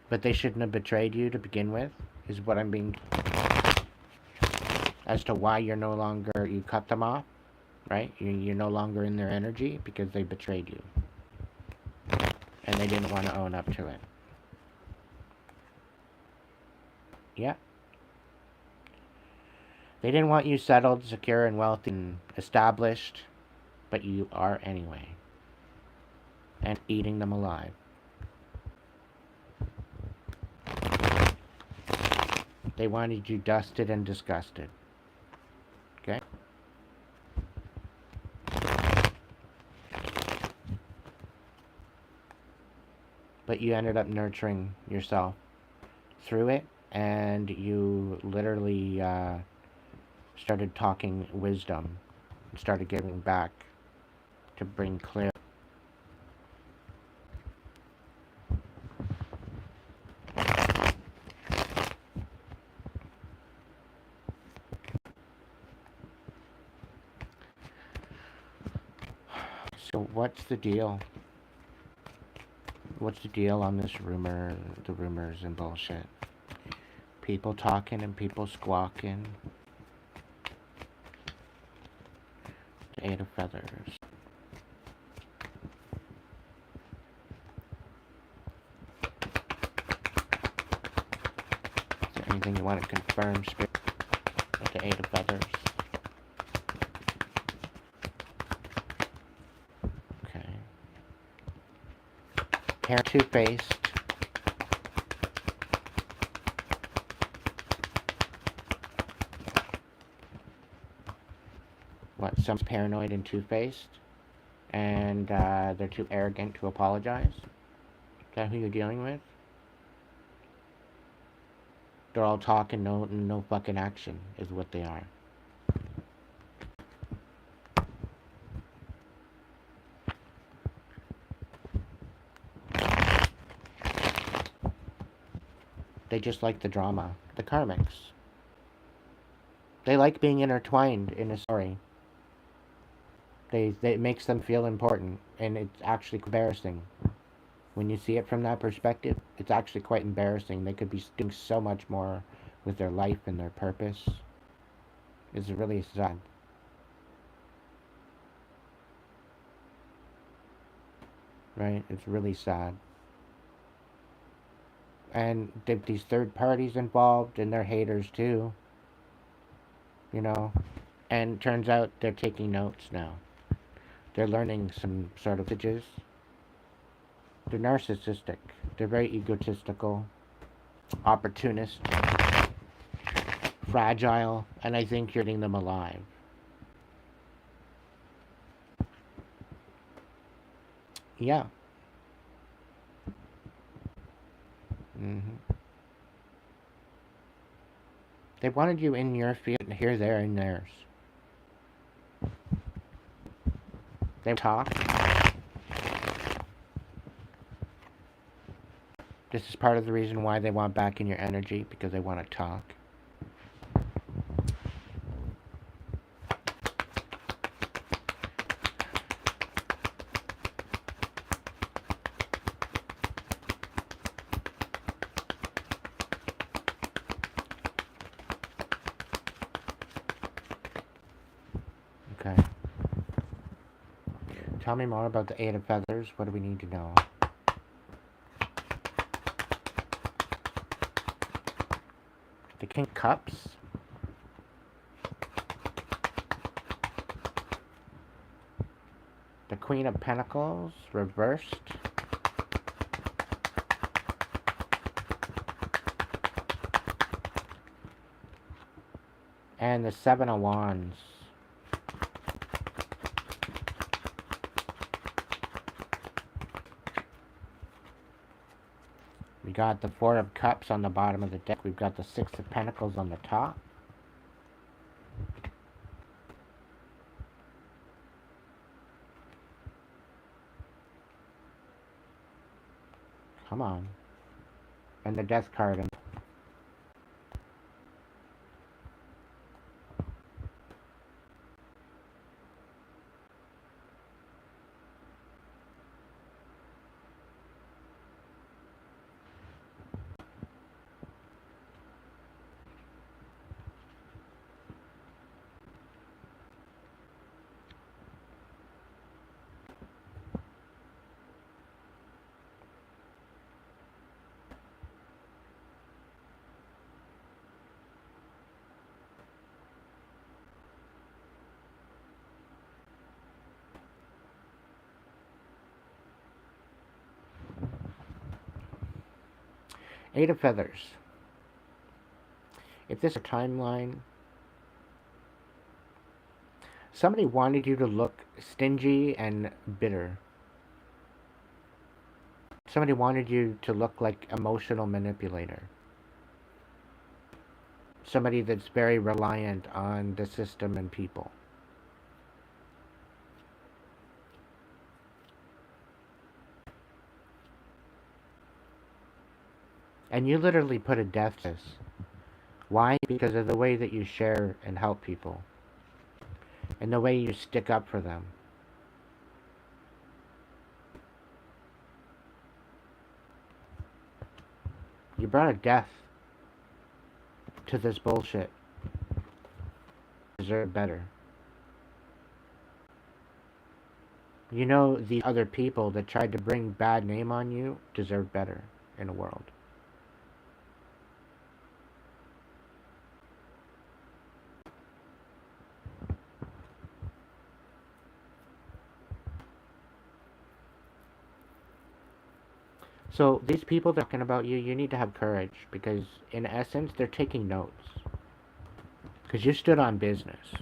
But they shouldn't have betrayed you to begin with, is what I'm being... As to why you're no longer... You cut them off, right? You're no longer in their energy because they betrayed you. And they didn't want to own up to it. Yeah. They didn't want you settled, secure, and wealthy, and established, but you are anyway. And eating them alive. They wanted you dusted and disgusted. Okay? But you ended up nurturing yourself through it, and you literally started talking wisdom, started giving back to bring clarity. So what's the deal? What's the deal on this rumor, the rumors and bullshit? People talking and people squawking. The 8 of Feathers. Is there anything you want to confirm, Spirit, with the 8 of Feathers? Okay. Hair two-faced. What, someone's paranoid and two-faced? And they're too arrogant to apologize? Is that who you're dealing with? They're all talk and no fucking action is what they are. They just like the drama. The karmics. They like being intertwined in a story. It makes them feel important, and it's actually embarrassing. When you see it from that perspective, it's actually quite embarrassing. They could be doing so much more with their life and their purpose. It's really sad. Right? It's really sad. And these third parties involved, and they're haters too. You know? And turns out they're taking notes now. They're learning some sort of messages. They're narcissistic. They're very egotistical, opportunist, fragile, and I think you're eating them alive. Yeah. Mm-hmm. They wanted you in your field, and here they're in theirs. They talk. This is part of the reason why they want back in your energy, because they want to talk. Okay. Tell me more about the Eight of Feathers. What do we need to know? The King of Cups. The Queen of Pentacles, reversed. And the Seven of Wands. We got the Four of Cups on the bottom of the deck. We've got the Six of Pentacles on the top. Come on. And the Death card. Eight of Feathers. If this is a timeline, somebody wanted you to look stingy and bitter. Somebody wanted you to look like emotional manipulator. Somebody that's very reliant on the system and people. And you literally put a death to this. Why? Because of the way that you share and help people. And the way you stick up for them. You brought a death to this bullshit. You deserve better. You know, the other people that tried to bring bad name on you deserve better in the world. So these people talking about you, you need to have courage, because in essence, they're taking notes. Because you stood on business.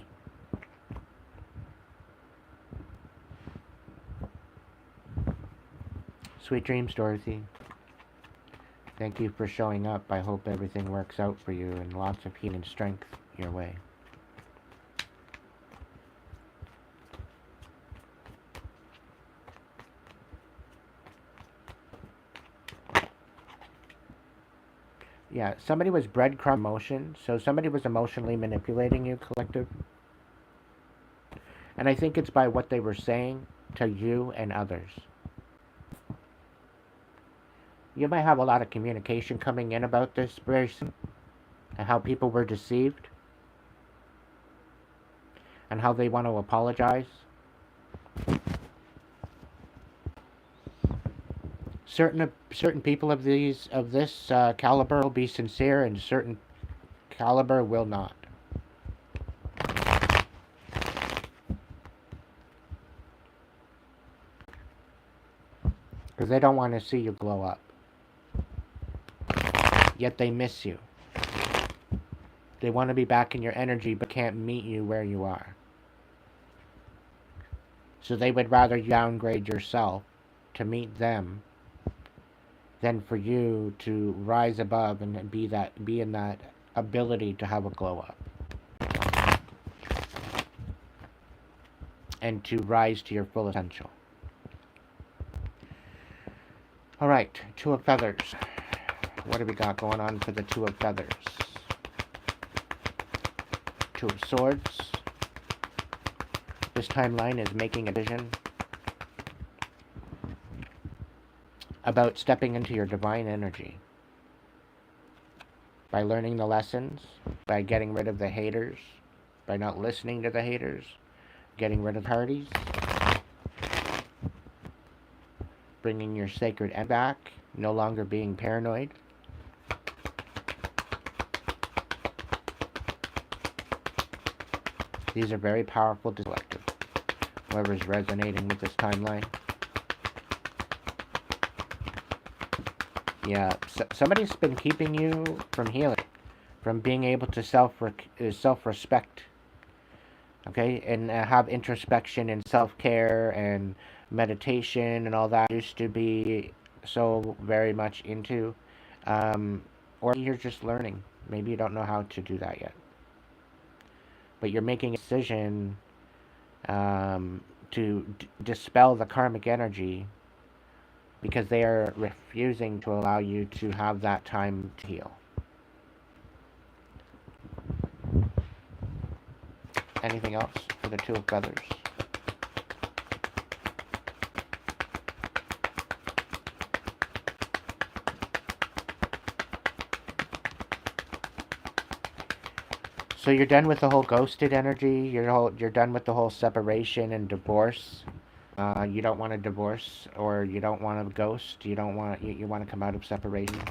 Sweet dreams, Dorothy. Thank you for showing up. I hope everything works out for you and lots of healing strength your way. Yeah, somebody was breadcrumb emotion, so somebody was emotionally manipulating you, collective. And I think it's by what they were saying to you and others. You might have a lot of communication coming in about this very soon, and how people were deceived, and how they want to apologize. Certain people of this caliber will be sincere, and certain caliber will not. Because they don't want to see you glow up. Yet they miss you. They want to be back in your energy, but can't meet you where you are. So they would rather downgrade yourself to meet them than for you to rise above and be in that ability to have a glow up and to rise to your full potential. All right, Two of Feathers. What do we got going on for the Two of Feathers? Two of Swords. This timeline is making a vision about stepping into your divine energy. By learning the lessons, by getting rid of the haters, by not listening to the haters, getting rid of parties, bringing your sacred end back, no longer being paranoid. These are very powerful to collective. Whoever's resonating with this timeline. Yeah, somebody's been keeping you from healing, from being able to self-respect, okay, and have introspection and self-care and meditation and all that used to be so very much into, or you're just learning. Maybe you don't know how to do that yet, but you're making a decision to dispel the karmic energy because they are refusing to allow you to have that time to heal. Anything else for the Two of Feathers? So you're done with the whole ghosted energy. You're done with the whole separation and divorce. You don't want a divorce, or you don't want a ghost. You want to come out of separation.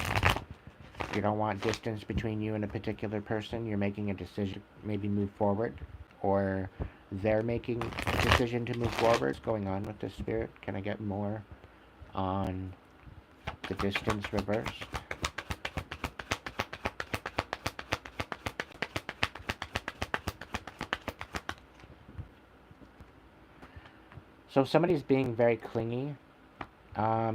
You don't want distance between you and a particular person. You're making a decision, maybe move forward, or they're making a decision to move forward. What's going on with this spirit? Can I get more on the distance reversed? So if somebody's being very clingy,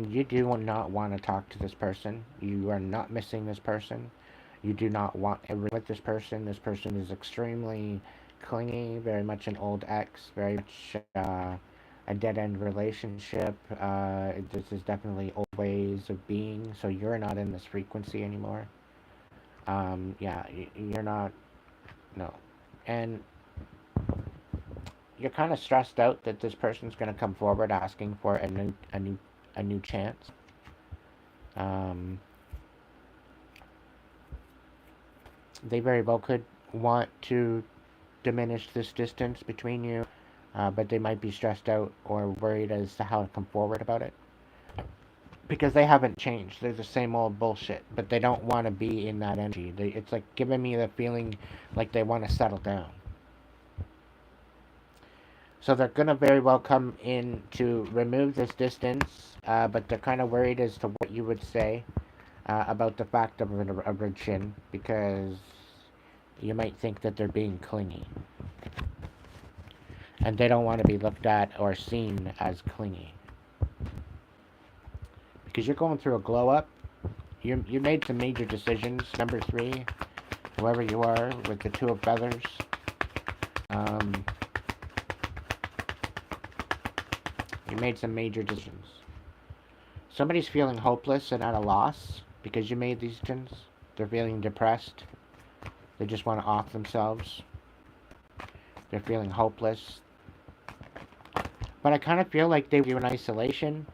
you do not want to talk to this person. You are not missing this person. You do not want everything with this person. This person is extremely clingy, very much an old ex, very much a dead-end relationship. This is definitely old ways of being, so you're not in this frequency anymore. Yeah, you're not, no. And you're kind of stressed out that this person's going to come forward asking for a new chance. They very well could want to diminish this distance between you, but they might be stressed out or worried as to how to come forward about it. Because they haven't changed. They're the same old bullshit, but they don't want to be in that energy. It's like giving me the feeling like they want to settle down. So they're going to very well come in to remove this distance, but they're kind of worried as to what you would say about the fact of a red chin, because you might think that they're being clingy. And they don't want to be looked at or seen as clingy. Because you're going through a glow up. You made some major decisions. Number 3, whoever you are, with the Two of Feathers. You made some major decisions. Somebody's feeling hopeless and at a loss because you made these decisions. They're feeling depressed. They just want to off themselves. They're feeling hopeless. But I kind of feel like they were in isolation.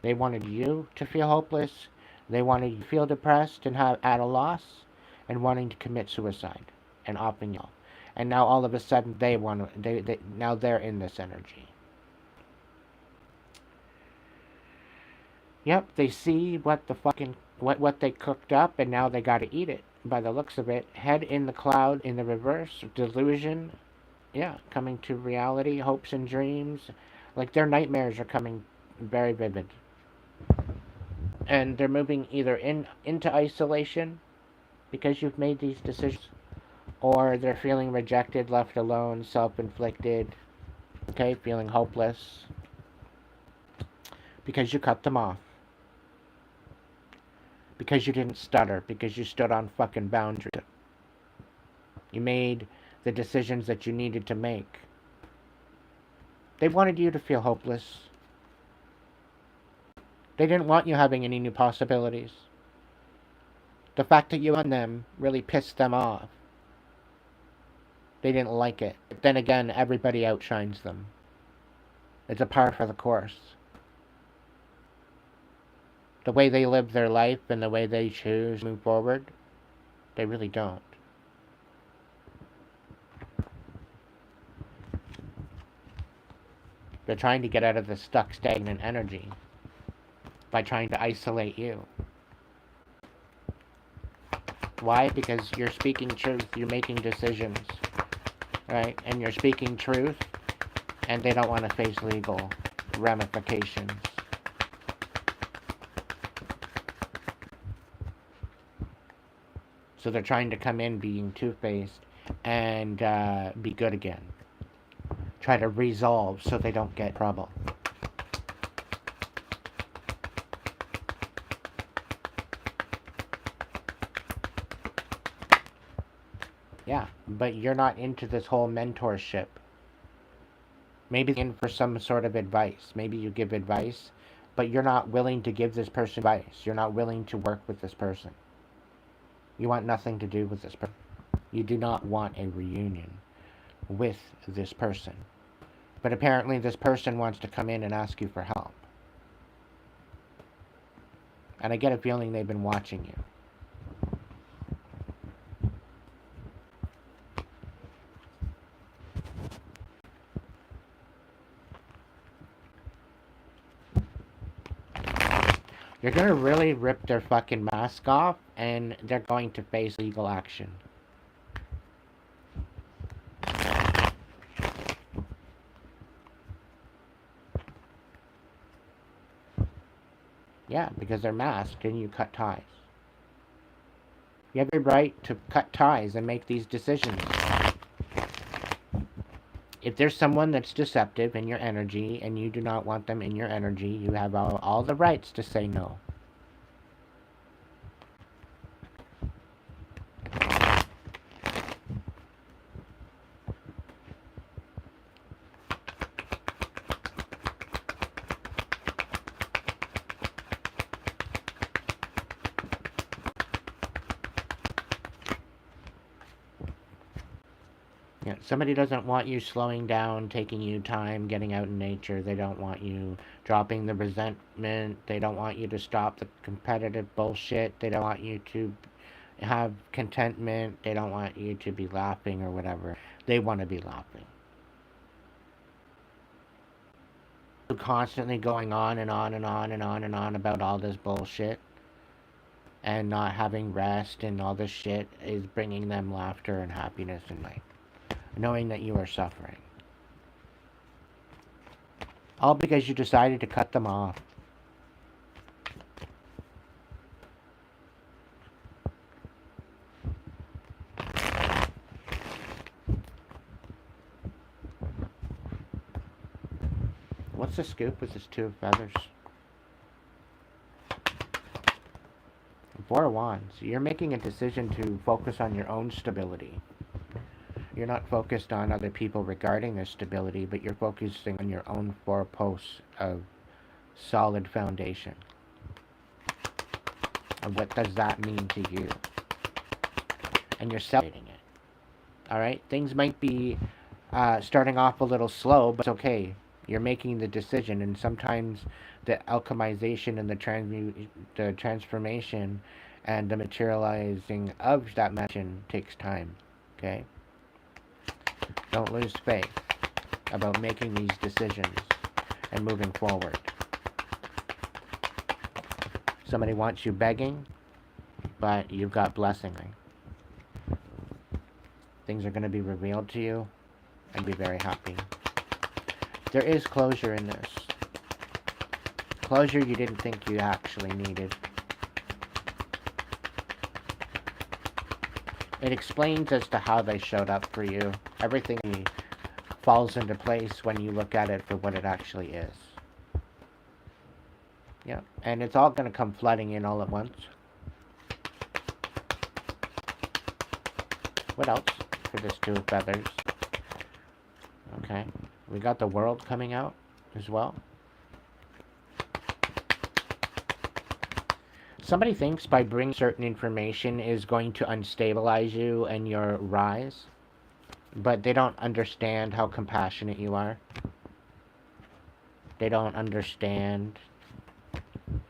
They wanted you to feel hopeless. They wanted you to feel depressed and at a loss and wanting to commit suicide and offing you. And now all of a sudden now they're in this energy. Yep, they see what they cooked up, and now they gotta eat it. By the looks of it, head in the cloud in the reverse, delusion, yeah, coming to reality, hopes and dreams, like their nightmares are coming very vivid, and they're moving either into isolation because you've made these decisions, or they're feeling rejected, left alone, self-inflicted, okay, feeling hopeless because you cut them off. Because you didn't stutter. Because you stood on fucking boundaries. You made the decisions that you needed to make. They wanted you to feel hopeless. They didn't want you having any new possibilities. The fact that you won them really pissed them off. They didn't like it. But then again, everybody outshines them. It's a par for the course. The way they live their life and the way they choose to move forward, they really don't. They're trying to get out of this stuck, stagnant energy by trying to isolate you. Why? Because you're speaking truth, you're making decisions, right? And you're speaking truth, and they don't want to face legal ramifications. So they're trying to come in being two-faced and be good again. Try to resolve so they don't get in trouble. Yeah, but you're not into this whole mentorship. Maybe in for some sort of advice. Maybe you give advice, but you're not willing to give this person advice. You're not willing to work with this person. You want nothing to do with this person. You do not want a reunion with this person. But apparently this person wants to come in and ask you for help. And I get a feeling they've been watching you. You're gonna really rip their fucking mask off, and they're going to face legal action. Yeah, because they're masked and you cut ties. You have every right to cut ties and make these decisions. If there's someone that's deceptive in your energy and you do not want them in your energy, you have all the rights to say no. Yeah, somebody doesn't want you slowing down, taking you time, getting out in nature. They don't want you dropping the resentment. They don't want you to stop the competitive bullshit. They don't want you to have contentment. They don't want you to be laughing or whatever. They want to be laughing. Constantly going on and on and on and on and on about all this bullshit and not having rest and all this shit is bringing them laughter and happiness in life. Knowing that you are suffering. All because you decided to cut them off. What's the scoop with this 2 of feathers? 4 of wands. You're making a decision to focus on your own stability. You're not focused on other people regarding their stability, but you're focusing on your own 4 posts of solid foundation. And what does that mean to you? And you're celebrating it. Alright? Things might be starting off a little slow, but it's okay. You're making the decision, and sometimes the alchemization and the transformation and the materializing of that mansion takes time. Okay? Don't lose faith about making these decisions and moving forward. Somebody wants you begging, but you've got blessing. Things are going to be revealed to you, and be very happy. There is closure in this. Closure you didn't think you actually needed. It explains as to how they showed up for you. Everything falls into place when you look at it for what it actually is. Yeah, and it's all going to come flooding in all at once. What else for this two of feathers? Okay. We got the world coming out as well. Somebody thinks by bringing certain information is going to unstabilize you and your rise, but they don't understand how compassionate you are. They don't understand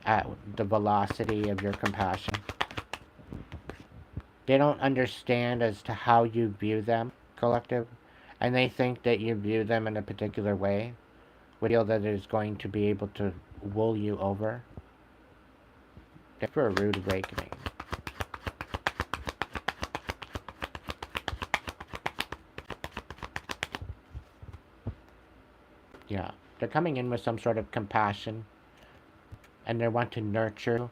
at the velocity of your compassion. They don't understand as to how you view them, collective, and they think that you view them in a particular way, would feel that it is going to be able to wool you over. For a rude awakening. Yeah, they're coming in with some sort of compassion, and they want to nurture.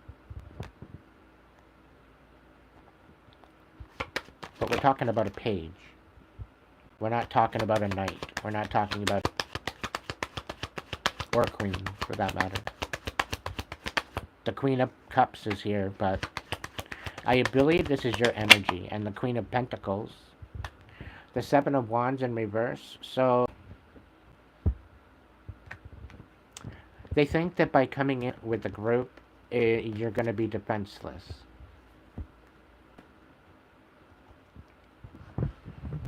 But we're talking about a page. We're not talking about a knight. We're not talking about... or a queen, for that matter. The Queen of Cups is here, but I believe this is your energy. And the Queen of Pentacles. The Seven of Wands in reverse. So they think that by coming in with the group, you're going to be defenseless.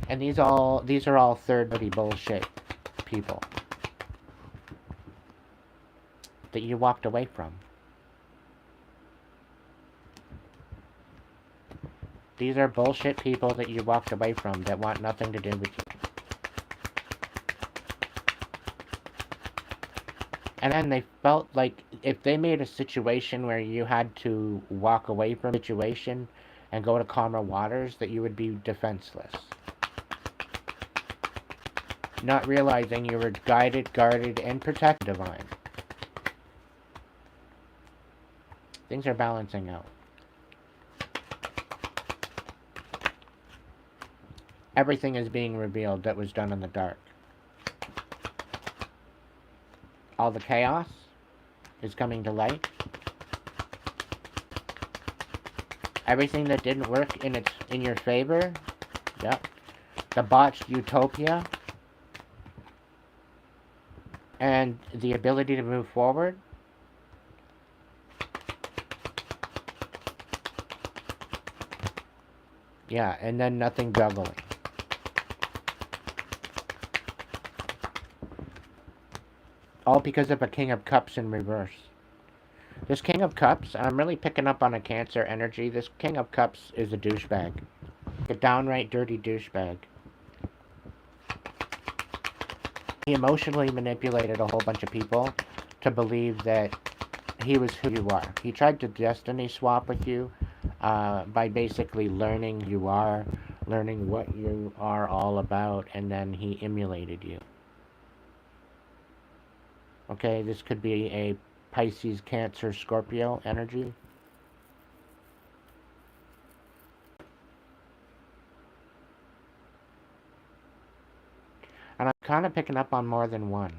And these are all third-party bullshit people that you walked away from. These are bullshit people that you walked away from that want nothing to do with you. And then they felt like if they made a situation where you had to walk away from a situation and go to calmer waters, that you would be defenseless. Not realizing you were guided, guarded, and protected, divine. Things are balancing out. Everything is being revealed that was done in the dark. All the chaos is coming to light. Everything that didn't work in your favor, yep. The botched utopia, and the ability to move forward. Yeah, and then nothing juggling. All because of a King of Cups in reverse. This King of Cups, I'm really picking up on a Cancer energy. This King of Cups is a douchebag. A downright dirty douchebag. He emotionally manipulated a whole bunch of people to believe that he was who you are. He tried to destiny swap with you by basically learning you are, learning what you are all about, and then he emulated you. Okay, this could be a Pisces, Cancer, Scorpio energy. And I'm kind of picking up on more than one.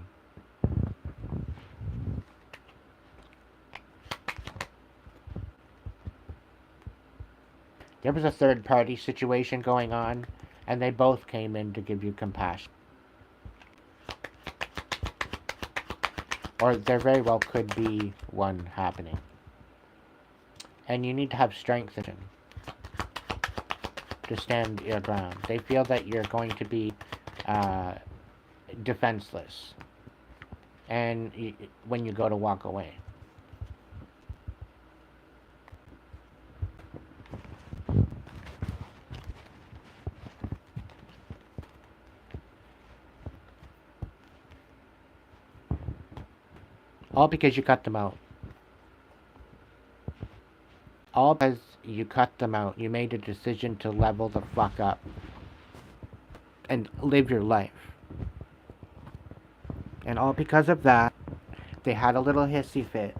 There was a third-party situation going on, and they both came in to give you compassion. Or there very well could be one happening. And you need to have strength in to stand your ground. They feel that you're going to be defenseless. And when you go to walk away. All because you cut them out. All because you cut them out. You made a decision to level the fuck up. And live your life. And all because of that, they had a little hissy fit.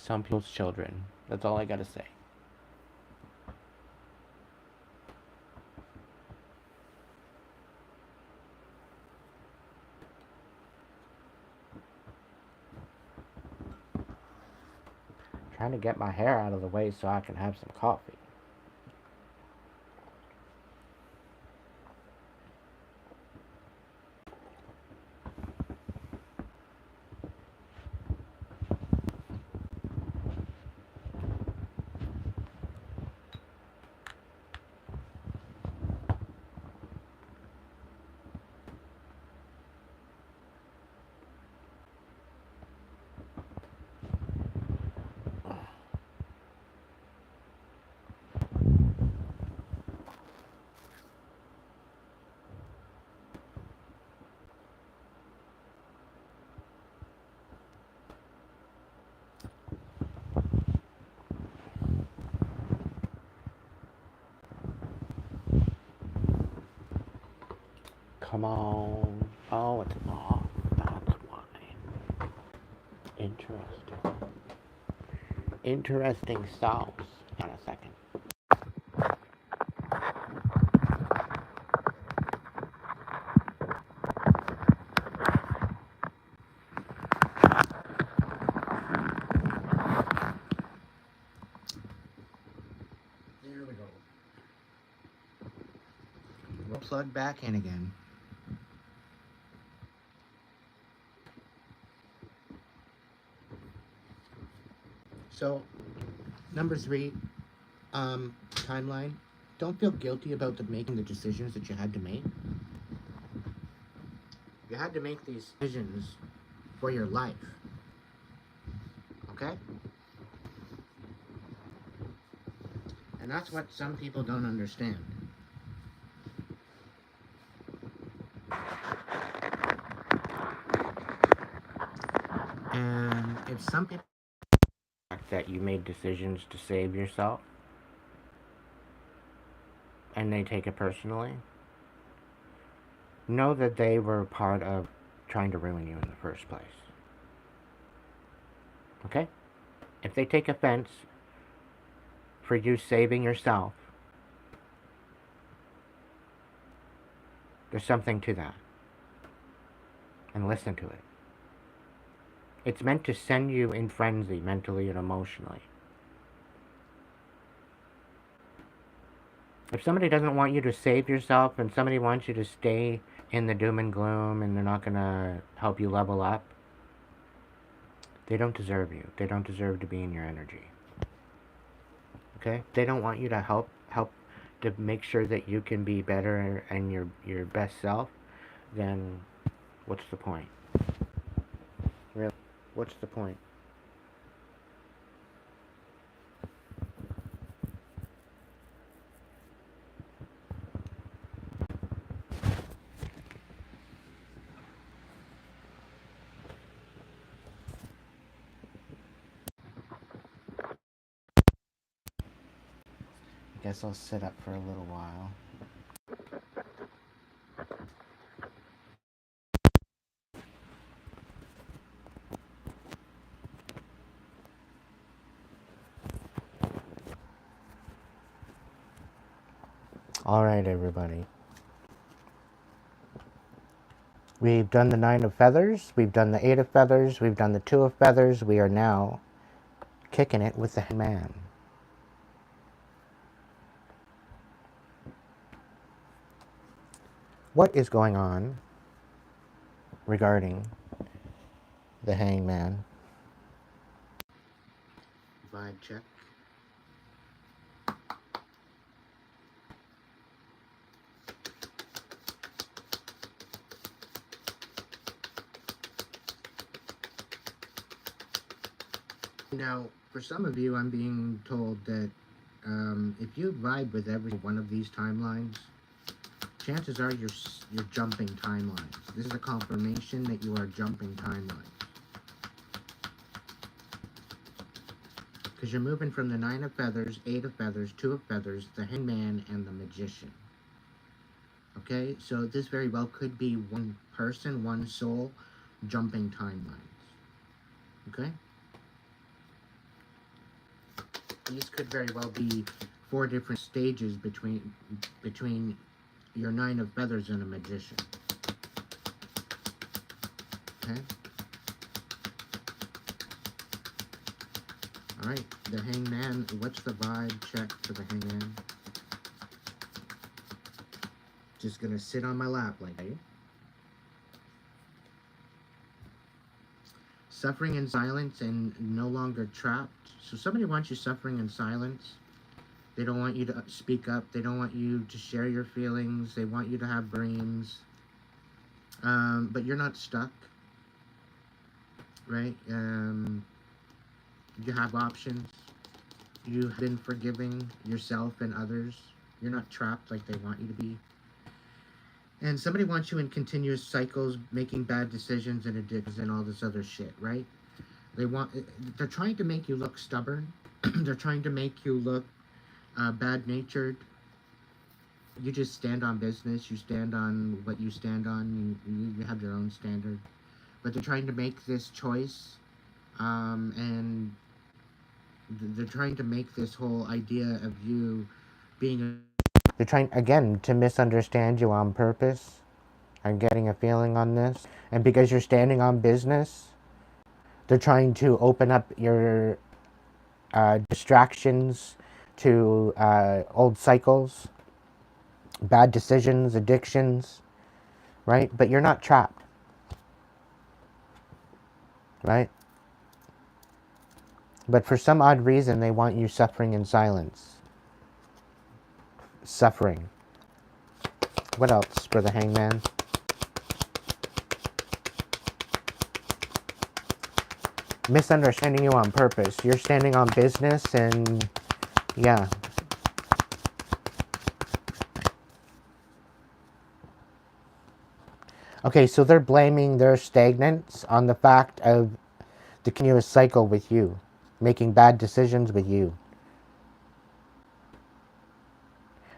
some people's children. That's all I gotta say. Trying to get my hair out of the way so I can have some coffee. Come on. Oh, it's off. That's why. Interesting. Interesting sauce. Hold on a second. There we go. We'll plug back in again. So, number 3, timeline. Don't feel guilty about making the decisions that you had to make. You had to make these decisions for your life. Okay? And that's what some people don't understand. And if some people that you made decisions to save yourself and they take it personally, know that they were part of trying to ruin you in the first place. Okay? If they take offense for you saving yourself, there's something to that. And listen to it. It's meant to send you in frenzy mentally and emotionally. If somebody doesn't want you to save yourself and somebody wants you to stay in the doom and gloom and they're not going to help you level up, they don't deserve you. They don't deserve to be in your energy. Okay? They don't want you to help to make sure that you can be better and your best self, then what's the point? Really? What's the point? I guess I'll sit up for a little while. Alright, everybody. We've done the 9 of feathers, we've done the 8 of feathers, we've done the 2 of feathers. We are now kicking it with the hangman. What is going on regarding the hangman? Vibe check. Now, for some of you, I'm being told that if you vibe with every one of these timelines, chances are you're jumping timelines. This is a confirmation that you are jumping timelines. Because you're moving from the 9 of feathers, 8 of feathers, 2 of feathers, the hangman, and the magician. Okay, so this very well could be one person, one soul, jumping timelines. Okay? these could very well be 4 different stages between your 9 of feathers and a magician. Okay? Alright, the hangman. What's the vibe check for the hangman? Just gonna sit on my lap like that. Suffering in silence and no longer trapped. So somebody wants you suffering in silence. They don't want you to speak up. They don't want you to share your feelings. They want you to have dreams. But you're not stuck, right? You have options. You've been forgiving yourself and others. You're not trapped like they want you to be. And somebody wants you in continuous cycles, making bad decisions and addictions and all this other shit, right? They're trying to make you look stubborn. They're trying to make you look bad-natured. You just stand on business. You stand on what you stand on. You have your own standard. But they're trying to make this choice, and they're trying to make this whole idea of you being they're trying, again, to misunderstand you on purpose. I'm getting a feeling on this. And because you're standing on business, they're trying to open up your distractions to old cycles, bad decisions, addictions, right? But you're not trapped, right? But for some odd reason, they want you suffering in silence. Suffering. What else for the hangman? Misunderstanding you on purpose. You're standing on business and yeah. Okay, so they're blaming their stagnance on the fact of the continuous cycle with you, making bad decisions with you.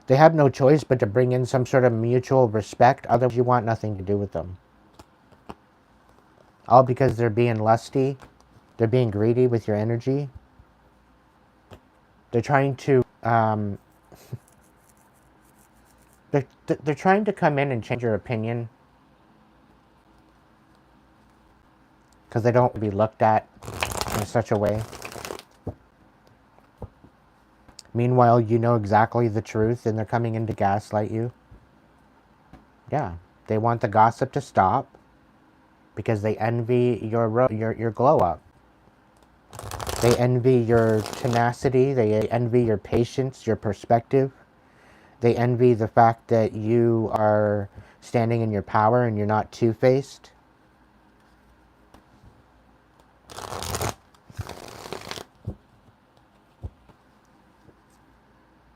They have no choice but to bring in some sort of mutual respect, otherwise you want nothing to do with them. All because they're being lusty, they're being greedy with your energy. They're trying to, they're trying to come in and change your opinion because they don't be looked at in such a way. Meanwhile, you know exactly the truth and they're coming in to gaslight you. Yeah, they want the gossip to stop because they envy your glow up. They envy your tenacity, they envy your patience, your perspective. They envy the fact that you are standing in your power and you're not two-faced.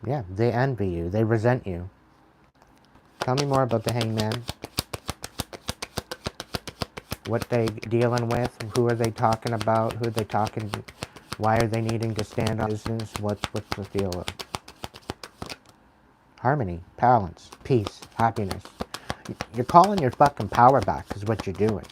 Yeah, they envy you. They resent you. Tell me more about the hangman. What they dealing with? Who are they talking about? Who are they talking to? Why are they needing to stand on business? What's the deal? Harmony, balance, peace, happiness. You're calling your fucking power back is what you're doing.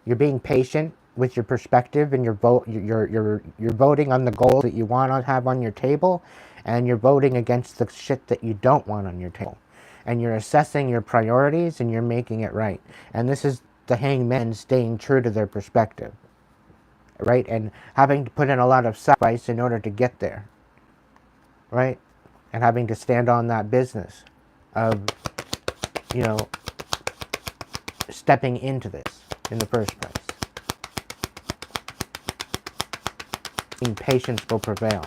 You're being patient with your perspective and your vote. You're voting on the goals that you want to have on your table, and you're voting against the shit that you don't want on your table. And you're assessing your priorities and you're making it right. And this is the hangman staying true to their perspective, right? And having to put in a lot of sacrifice in order to get there, right? And having to stand on that business of, you know, stepping into this in the first place. Patience will prevail.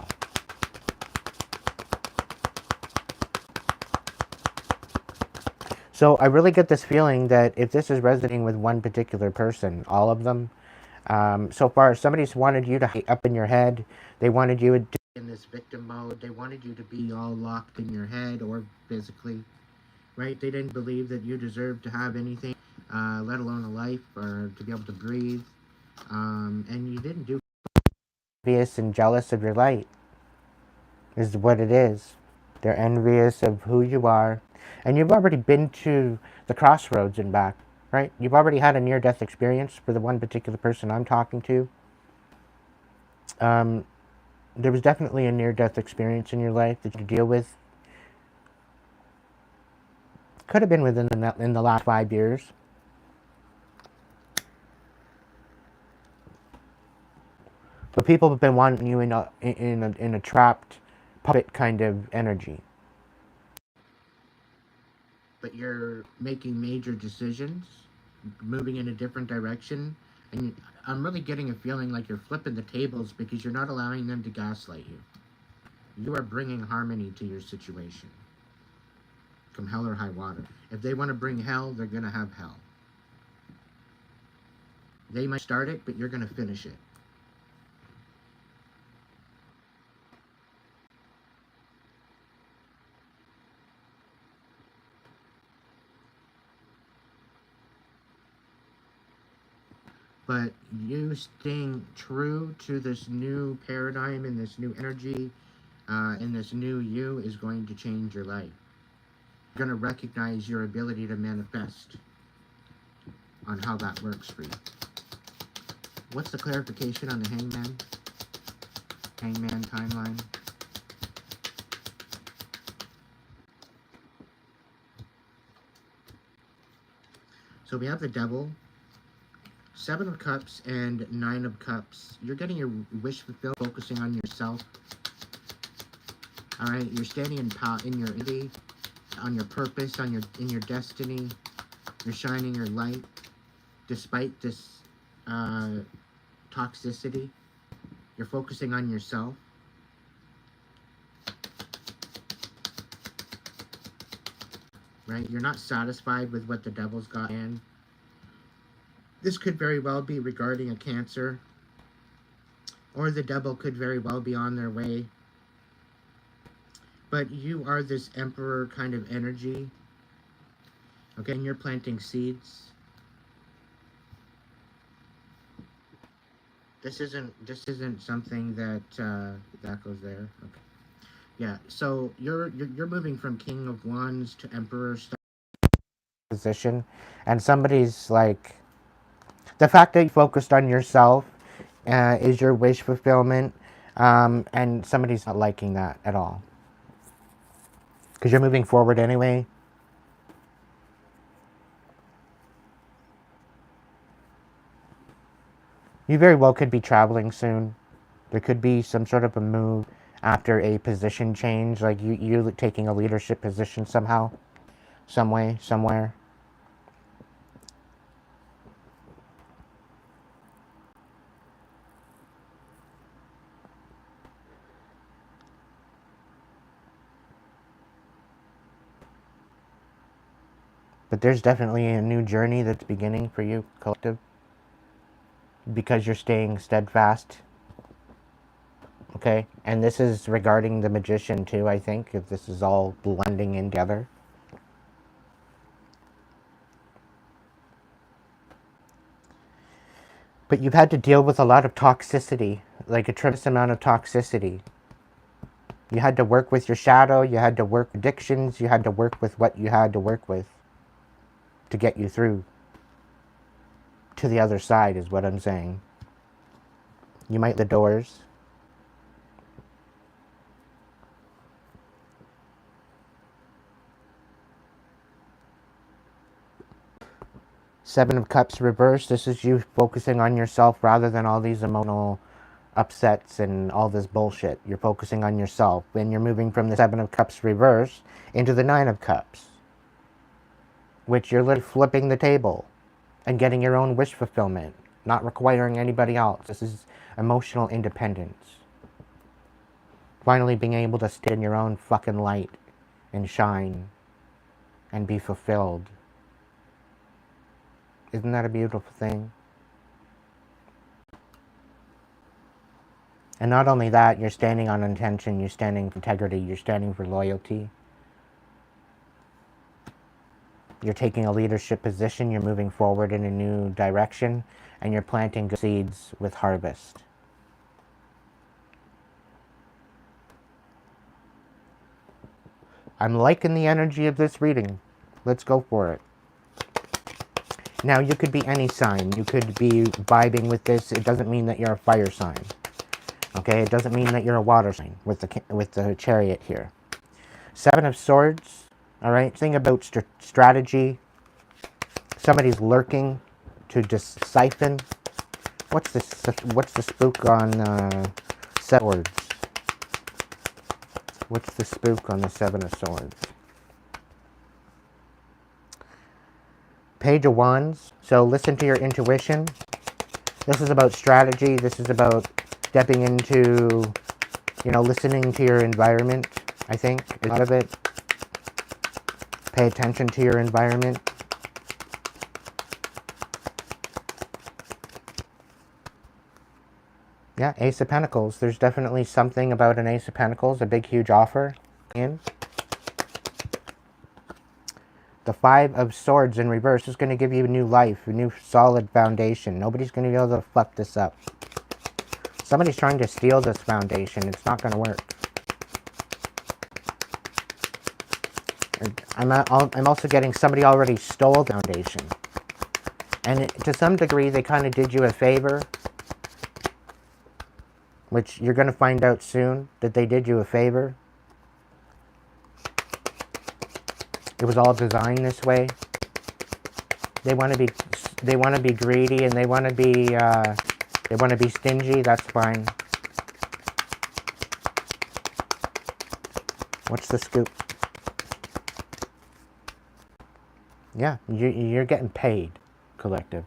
So I really get this feeling that if this is resonating with one particular person, all of them, so far somebody's wanted you to up in your head. They wanted you in this victim mode. They wanted you to be all locked in your head or physically, right? They didn't believe that you deserved to have anything, let alone a life or to be able to breathe. And you didn't do envious and jealous of your light is what it is. They're envious of who you are. And you've already been to the crossroads and back, right? You've already had a near-death experience for the one particular person I'm talking to. There was definitely a near-death experience in your life that you deal with. Could have been within in the last 5 years. But people have been wanting you in a trapped puppet kind of energy. But you're making major decisions, moving in a different direction, and I'm really getting a feeling like you're flipping the tables because you're not allowing them to gaslight you. You are bringing harmony to your situation. Come hell or high water. If they want to bring hell, they're going to have hell. They might start it, but you're going to finish it. But you staying true to this new paradigm and this new energy and this new you is going to change your life. You're going to recognize your ability to manifest on how that works for you. What's the clarification on the hangman? Hangman timeline? So we have the devil, 7 of Cups and 9 of Cups. You're getting your wish fulfilled, focusing on yourself. All right, you're standing in power, in your identity, on your purpose, in your destiny. You're shining your light, despite this toxicity. You're focusing on yourself. Right? You're not satisfied with what the devil's got in. This could very well be regarding a cancer, or the devil could very well be on their way. But you are this emperor kind of energy. Okay, and you're planting seeds. This isn't something that that goes there. Okay. Yeah, so you're moving from King of Wands to Emperor position, and somebody's like, the fact that you focused on yourself is your wish fulfillment, and somebody's not liking that at all. Because you're moving forward anyway. You very well could be traveling soon. There could be some sort of a move after a position change, like you taking a leadership position somehow, some way, somewhere. But there's definitely a new journey that's beginning for you, collective, because you're staying steadfast. Okay, and this is regarding the magician too, I think, if this is all blending in together. But you've had to deal with a lot of toxicity, like a tremendous amount of toxicity. You had to work with your shadow, you had to work with addictions, you had to work with what you had to work with to get you through to the other side, is what I'm saying. You might the doors. Seven of Cups reversed. This is you focusing on yourself rather than all these emotional upsets and all this bullshit. You're focusing on yourself. When you're moving from the Seven of Cups reverse into the Nine of Cups, which you're literally flipping the table and getting your own wish fulfillment, not requiring anybody else. This is emotional independence. Finally being able to stand in your own fucking light and shine and be fulfilled. Isn't that a beautiful thing? And not only that, you're standing on intention, you're standing for integrity, you're standing for loyalty. You're taking a leadership position, you're moving forward in a new direction, and you're planting good seeds with harvest. I'm liking the energy of this reading. Let's go for it. Now, you could be any sign. You could be vibing with this. It doesn't mean that you're a fire sign. Okay, it doesn't mean that you're a water sign with the chariot here. Seven of Swords. All right, think about strategy. Somebody's lurking to just siphon. What's the spook on Swords? What's the spook on the Seven of Swords? Page of Wands. So listen to your intuition. This is about strategy. This is about stepping into, listening to your environment, I think, is a lot of it. Pay attention to your environment. Yeah, Ace of Pentacles. There's definitely something about an Ace of Pentacles, a big, huge offer in. The Five of Swords in reverse is going to give you a new life, a new solid foundation. Nobody's going to be able to fuck this up. Somebody's trying to steal this foundation. It's not going to work. I'm also getting somebody already stole the foundation. And to some degree, they kind of did you a favor. Which you're going to find out soon that they did you a favor. It was all designed this way. They want to be greedy and they want to be stingy. That's fine. What's the scoop? Yeah, you're getting paid, collective.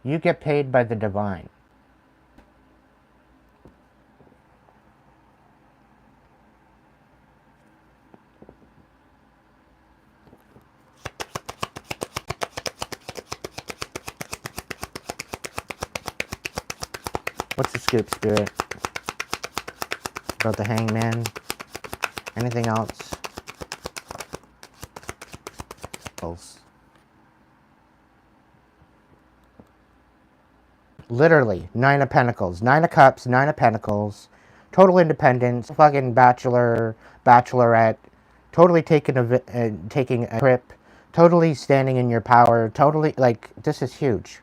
You get paid by the divine. What's the scoop, Spirit? About the hangman? Anything else? Literally, Nine of Pentacles, Nine of Cups, Nine of Pentacles, total independence, fucking bachelorette, totally taking a trip, totally standing in your power, totally, like, this is huge.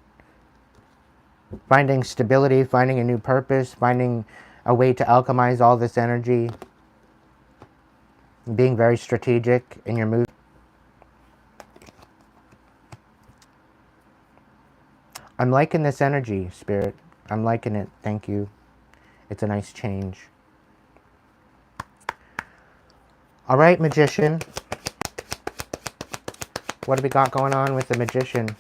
Finding stability, finding a new purpose, finding a way to alchemize all this energy, being very strategic in your move. I'm liking this energy, Spirit. I'm liking it. Thank you. It's a nice change. All right, Magician. What have we got going on with the Magician?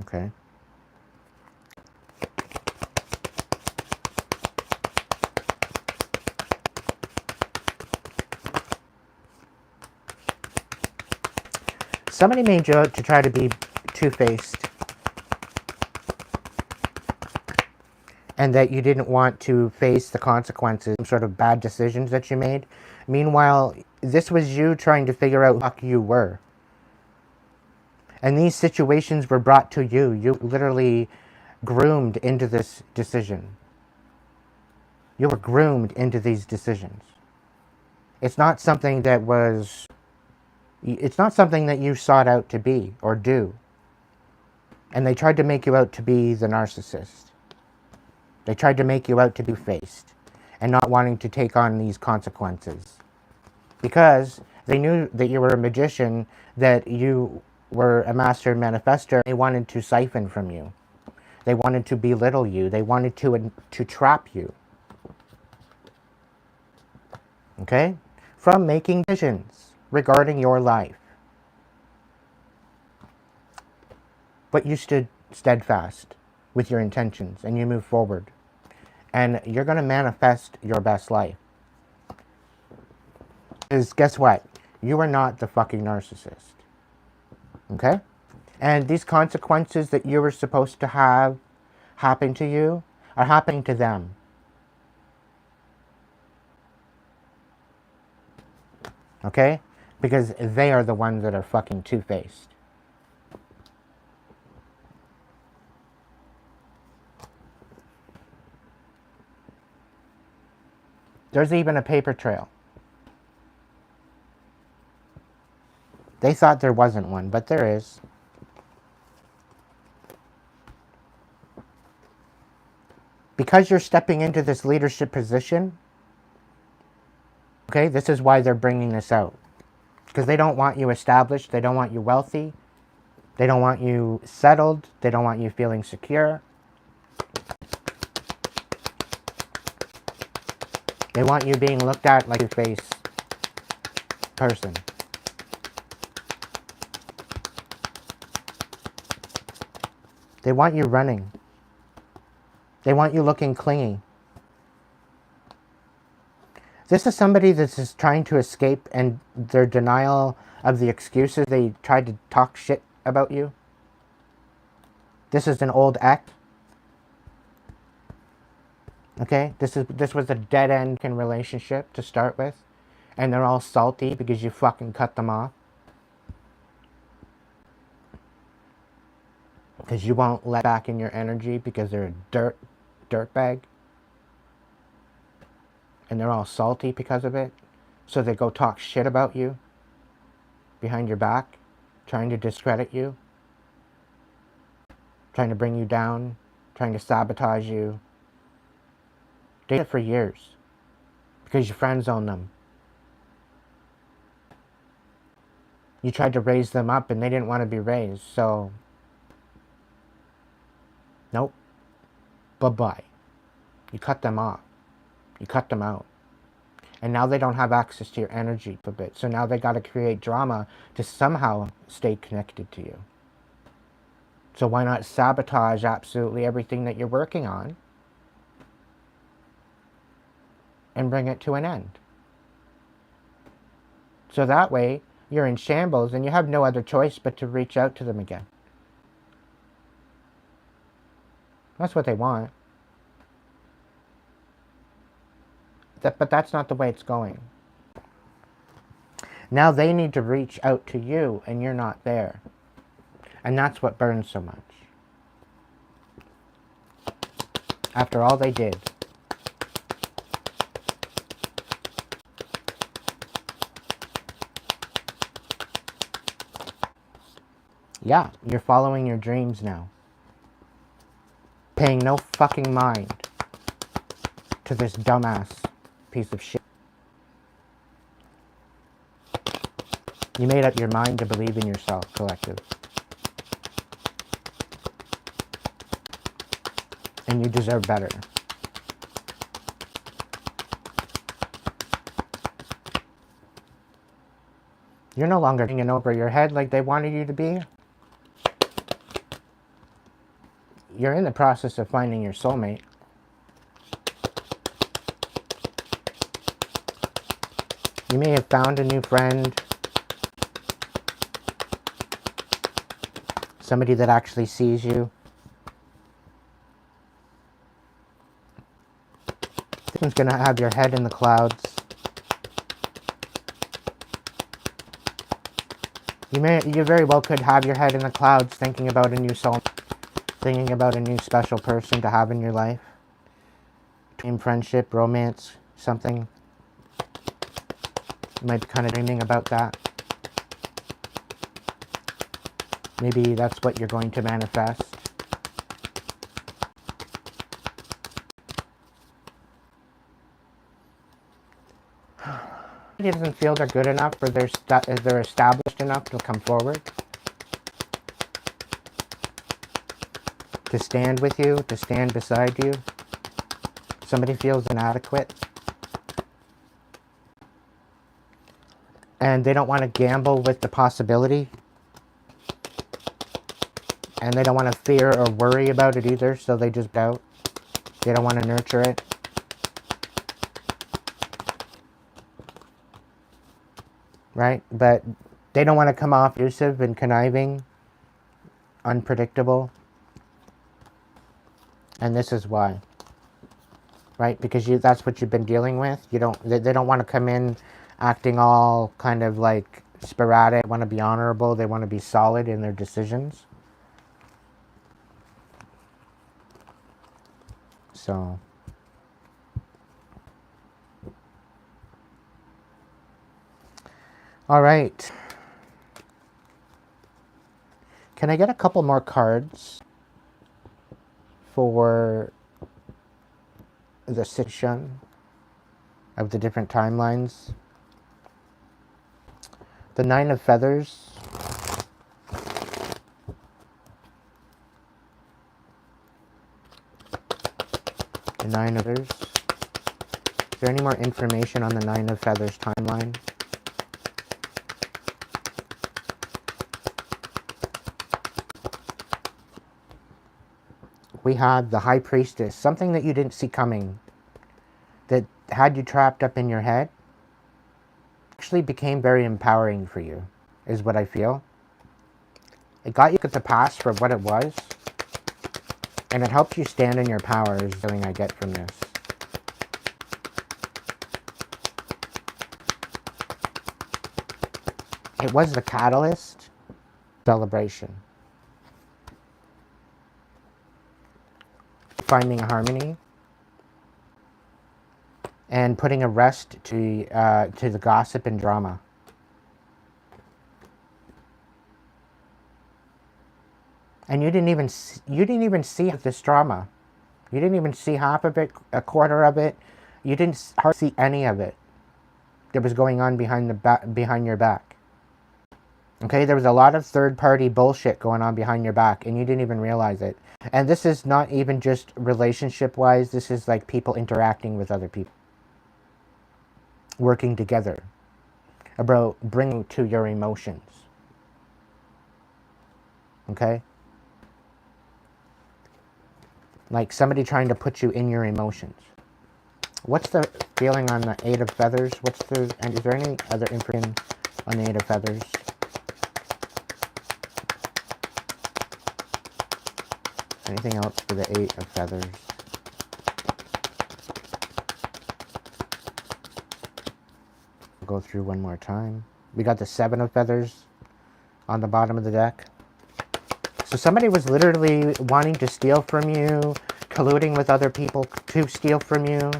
Okay. Somebody made you out to try to be two-faced. And that you didn't want to face the consequences of sort of bad decisions that you made. Meanwhile, this was you trying to figure out who the fuck you were. And these situations were brought to you. You literally groomed into this decision. You were groomed into these decisions. It's not something that was... It's not something that you sought out to be or do. And they tried to make you out to be the narcissist. They tried to make you out to be faced and not wanting to take on these consequences. Because they knew that you were a magician, that you were a master manifestor. They wanted to siphon from you. They wanted to belittle you. They wanted to trap you. Okay? From making decisions regarding your life. But you stood steadfast with your intentions and you move forward. And you're going to manifest your best life. Because guess what? You are not the fucking narcissist. Okay? And these consequences that you were supposed to have happen to you are happening to them. Okay? Because they are the ones that are fucking two-faced. There's even a paper trail. They thought there wasn't one, but there is. Because you're stepping into this leadership position, okay, this is why they're bringing this out. Because they don't want you established, they don't want you wealthy, they don't want you settled, they don't want you feeling secure. They want you being looked at like a face person. They want you running. They want you looking clingy. This is somebody that's just trying to escape, and their denial of the excuses they tried to talk shit about you. This is an old ex. Okay? This was a dead-end relationship to start with. And they're all salty because you fucking cut them off. Because you won't let back in your energy because they're a dirtbag. And they're all salty because of it. So they go talk shit about you behind your back, trying to discredit you, trying to bring you down, trying to sabotage you. They did it for years because your friends own them. You tried to raise them up and they didn't want to be raised, so nope. Bye-bye. You cut them off. You cut them out. And now they don't have access to your energy a bit. So now they got to create drama to somehow stay connected to you. So why not sabotage absolutely everything that you're working on and bring it to an end? So that way, you're in shambles and you have no other choice but to reach out to them again. That's what they want. But that's not the way it's going. Now they need to reach out to you and you're not there. And that's what burns so much. After all they did. Yeah, you're following your dreams now. Paying no fucking mind to this dumbass piece of shit. You made up your mind to believe in yourself, collective. And you deserve better. You're no longer hanging over your head like they wanted you to be. You're in the process of finding your soulmate. You may have found a new friend. Somebody that actually sees you. This one's gonna have your head in the clouds. You very well could have your head in the clouds thinking about a new soulmate. Thinking about a new special person to have in your life. Dream friendship, romance, something. You might be kind of dreaming about that. Maybe that's what you're going to manifest. He doesn't feel they're good enough or they're established enough to come forward. To stand with you, to stand beside you. Somebody feels inadequate. And they don't want to gamble with the possibility. And they don't want to fear or worry about it either, so they just doubt. They don't want to nurture it. Right? But they don't want to come off abusive and conniving, unpredictable. And this is why. Right? Because that's what you've been dealing with. They don't want to come in acting all kind of like sporadic, want to be honorable, they want to be solid in their decisions. So All right. Can I get a couple more cards for the section of the different timelines? The Nine of Feathers. The Nine of Feathers. Is there any more information on the Nine of Feathers timeline? We had the High Priestess, something that you didn't see coming, that had you trapped up in your head, actually became very empowering for you, is what I feel. It got you at the past for what it was, and it helped you stand in your power, is the feeling I get from this. It was the catalyst, celebration. Finding harmony and putting a rest to the gossip and drama. And you didn't even see this drama. You didn't even see half of it, a quarter of it. You didn't hardly see any of it that was going on behind your back. Okay, there was a lot of third-party bullshit going on behind your back, and you didn't even realize it. And this is not even just relationship-wise. This is like people interacting with other people, working together, about bringing to your emotions. Okay? Like somebody trying to put you in your emotions. What's the feeling on the Eight of Feathers? And is there any other information on the Eight of Feathers? Anything else for the Eight of Feathers? I'll go through one more time. We got the Seven of Feathers on the bottom of the deck. So somebody was literally wanting to steal from you, colluding with other people to steal from you,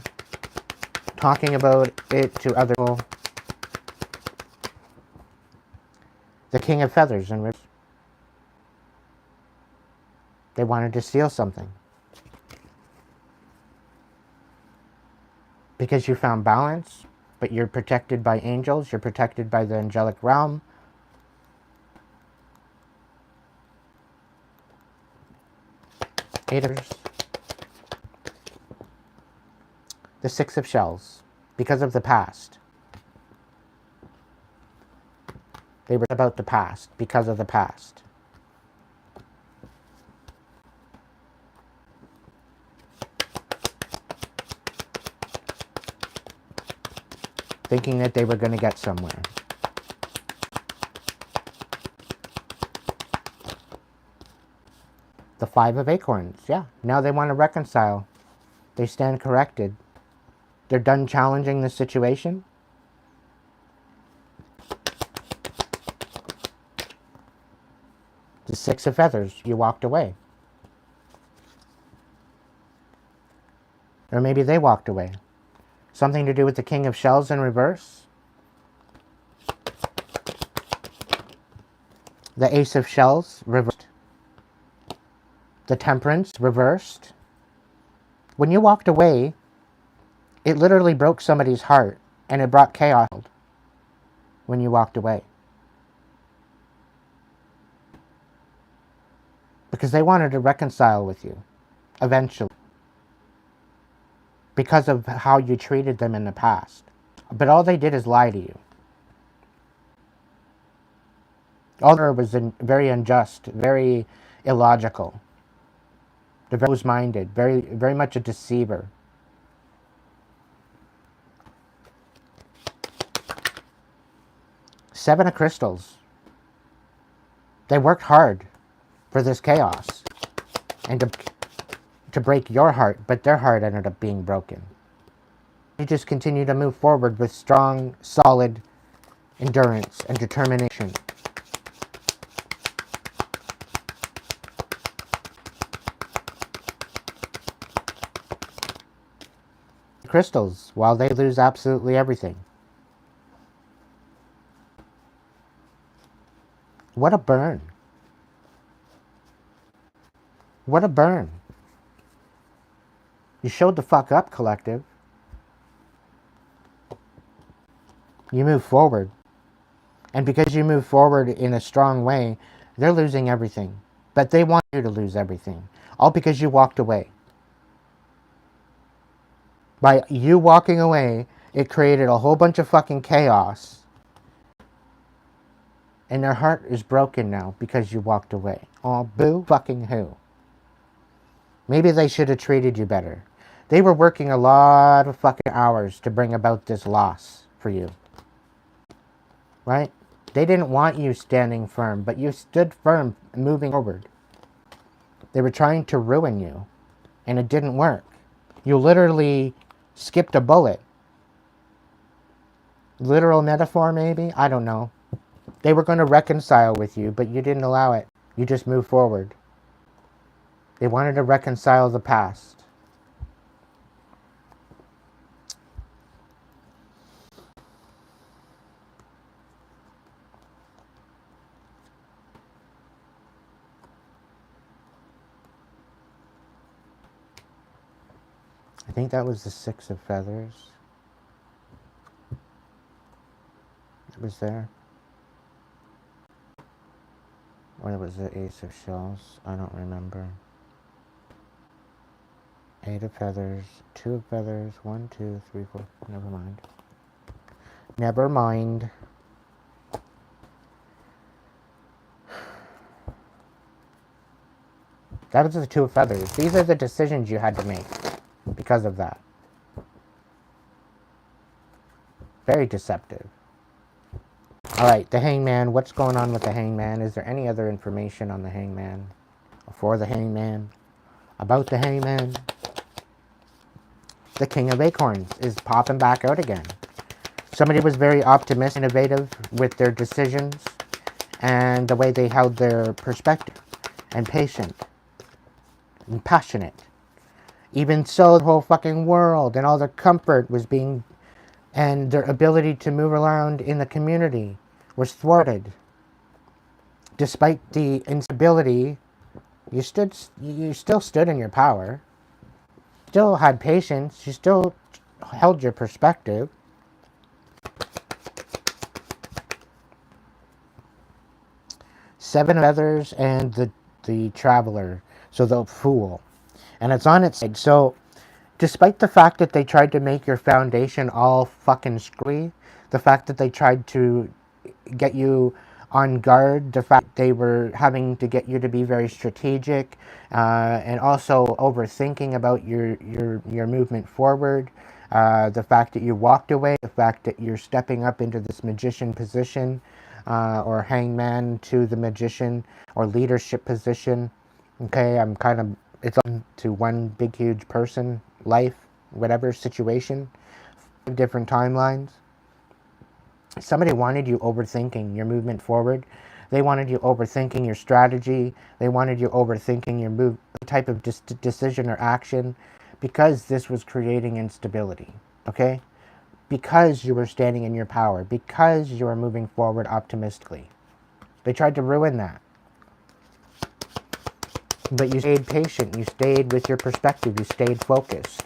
talking about it to other people. The King of Feathers and Rivers. They wanted to steal something. Because you found balance, but you're protected by angels, you're protected by the angelic realm. Eight of Feathers. The Six of Shells, because of the past. They were about the past, because of the past. Thinking that they were going to get somewhere. The Five of Acorns, yeah. Now they want to reconcile. They stand corrected. They're done challenging the situation. The Six of Feathers, you walked away. Or maybe they walked away. Something to do with the King of Shells in reverse. The Ace of Shells, reversed. The Temperance, reversed. When you walked away, it literally broke somebody's heart, and it brought chaos when you walked away. Because they wanted to reconcile with you, eventually. Because of how you treated them in the past. But all they did is lie to you. All there was very unjust, very illogical. They're very close-minded, very, very much a deceiver. Seven of Crystals. They worked hard for this chaos and to break your heart, but their heart ended up being broken. You just continue to move forward with strong, solid endurance and determination. Crystals, while they lose absolutely everything. What a burn. What a burn. You showed the fuck up, collective. You move forward. And because you move forward in a strong way, they're losing everything. But they want you to lose everything. All because you walked away. By you walking away, it created a whole bunch of fucking chaos. And their heart is broken now because you walked away. Oh, boo fucking who. Maybe they should have treated you better. They were working a lot of fucking hours to bring about this loss for you. Right? They didn't want you standing firm, but you stood firm, moving forward. They were trying to ruin you, and it didn't work. You literally skipped a bullet. Literal metaphor, maybe? I don't know. They were going to reconcile with you, but you didn't allow it. You just moved forward. They wanted to reconcile the past. I think that was the 6 of feathers. It was there. Or it was the Ace of shells. I don't remember. 8 of feathers. 2 of feathers. 1, 2, 3, 4. Never mind. Never mind. That was the 2 of feathers. These are the decisions you had to make because of that. Very deceptive. Alright, the hangman. What's going on with the hangman? Is there any other information on the hangman? For the hangman? About the hangman? The king of acorns is popping back out again. Somebody was very optimistic, innovative with their decisions and the way they held their perspective, and patient and passionate. Even so, the whole fucking world and all their comfort was being, and their ability to move around in the community was thwarted. Despite the instability, you still stood in your power. Still had patience. You still held your perspective. Seven of feathers and the traveler. So the fool. And it's on its side. So despite the fact that they tried to make your foundation all fucking screwy, the fact that they tried to get you on guard, the fact they were having to get you to be very strategic, and also overthinking about your movement forward, the fact that you walked away, the fact that you're stepping up into this magician position, or hangman to the magician, or leadership position. Okay, it's on to one big huge person, life, whatever situation, different timelines. Somebody wanted you overthinking your movement forward. They wanted you overthinking your strategy. They wanted you overthinking your type of decision or action, because this was creating instability, okay? Because you were standing in your power, because you were moving forward optimistically. They tried to ruin that. But you stayed patient. You stayed with your perspective. You stayed focused.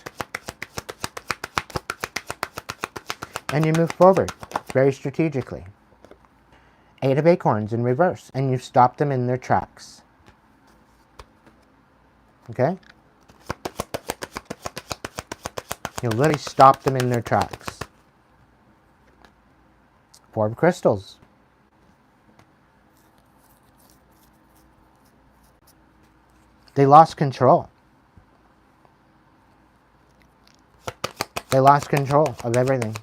And you moved forward very strategically. 8 of acorns in reverse. And you stopped them in their tracks. Okay? You literally stopped them in their tracks. 4 of crystals. They lost control. They lost control of everything.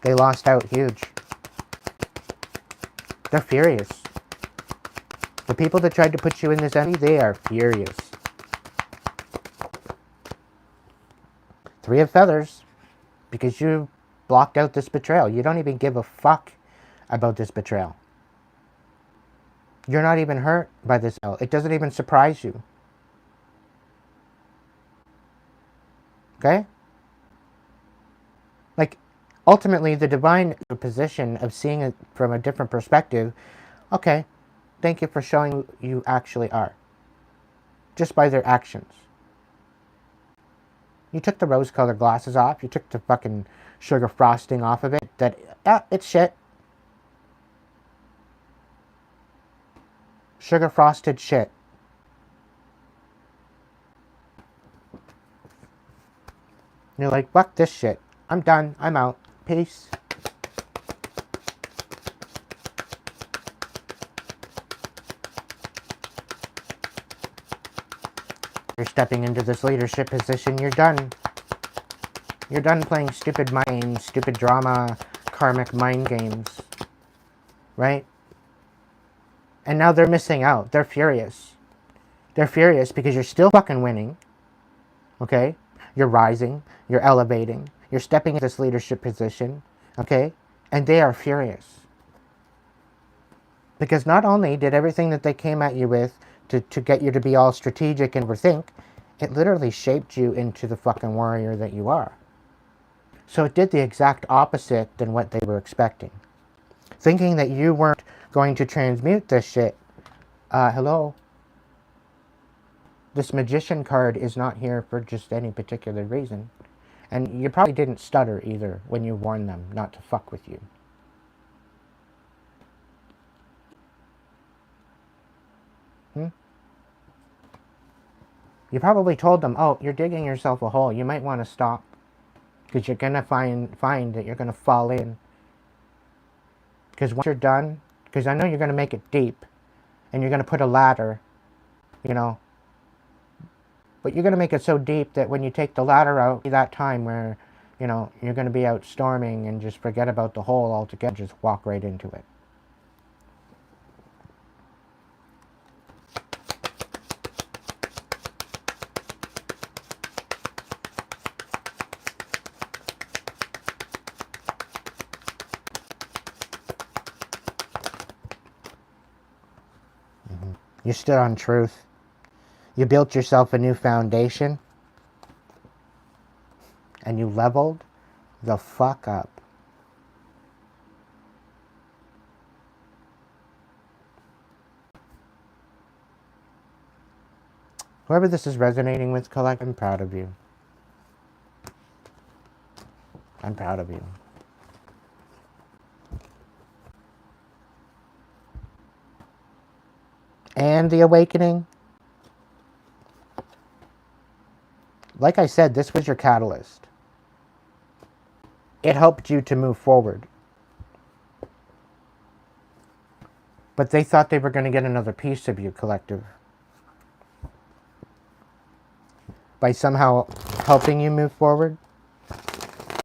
They lost out huge. They're furious. The people that tried to put you in this enemy, they are furious. 3 of feathers, because you blocked out this betrayal. You don't even give a fuck about this betrayal. You're not even hurt by this. It doesn't even surprise you. Okay? Like, ultimately, the divine position of seeing it from a different perspective, okay, thank you for showing who you actually are. Just by their actions. You took the rose-colored glasses off. You took the fucking sugar frosting off of it. It's shit. Sugar frosted shit. You're like, fuck this shit. I'm done. I'm out. Peace. You're stepping into this leadership position. You're done. You're done playing stupid mind, stupid drama, karmic mind games. Right? And now they're missing out. They're furious. They're furious because you're still fucking winning. Okay? You're rising. You're elevating. You're stepping into this leadership position. Okay? And they are furious. Because not only did everything that they came at you with to get you to be all strategic and overthink, it literally shaped you into the fucking warrior that you are. So it did the exact opposite than what they were expecting. Thinking that you weren't going to transmute this shit. Hello? This magician card is not here for just any particular reason. And you probably didn't stutter either when you warned them not to fuck with you. You probably told them, oh, you're digging yourself a hole. You might want to stop. Because you're going to find that you're going to fall in. Because once you're done, because I know you're going to make it deep. And you're going to put a ladder, you know. But you're going to make it so deep that when you take the ladder out, that time where, you know, you're going to be out storming and just forget about the hole altogether. Just walk right into it. You stood on truth. You built yourself a new foundation. And you leveled the fuck up. Whoever this is resonating with, Collect, I'm proud of you. I'm proud of you. And the awakening. Like I said, this was your catalyst. It helped you to move forward. But they thought they were going to get another piece of you, Collective. By somehow helping you move forward.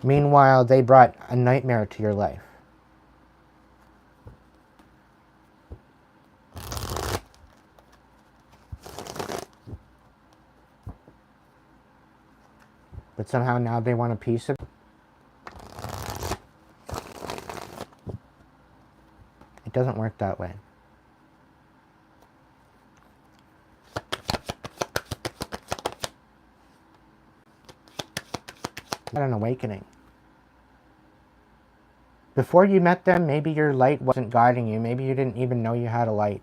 Meanwhile, they brought a nightmare to your life. But somehow now they want a piece of it. It doesn't work that way. You had an awakening. Before you met them, maybe your light wasn't guiding you. Maybe you didn't even know you had a light.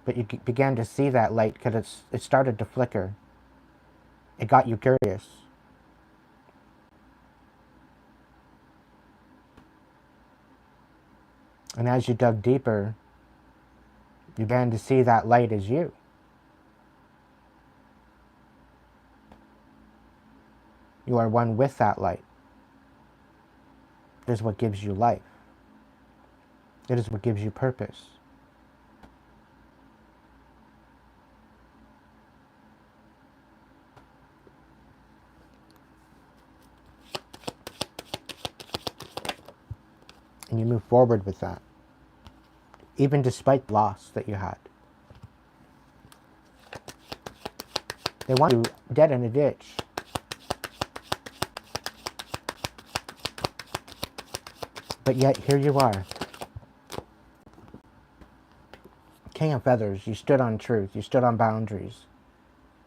But you began to see that light because it started to flicker. It got you curious. And as you dug deeper, you began to see that light as you. You are one with that light. It is what gives you life. It is what gives you purpose. And you move forward with that. Even despite the loss that you had. They want you dead in a ditch. But yet, here you are. King of Feathers, you stood on truth. You stood on boundaries.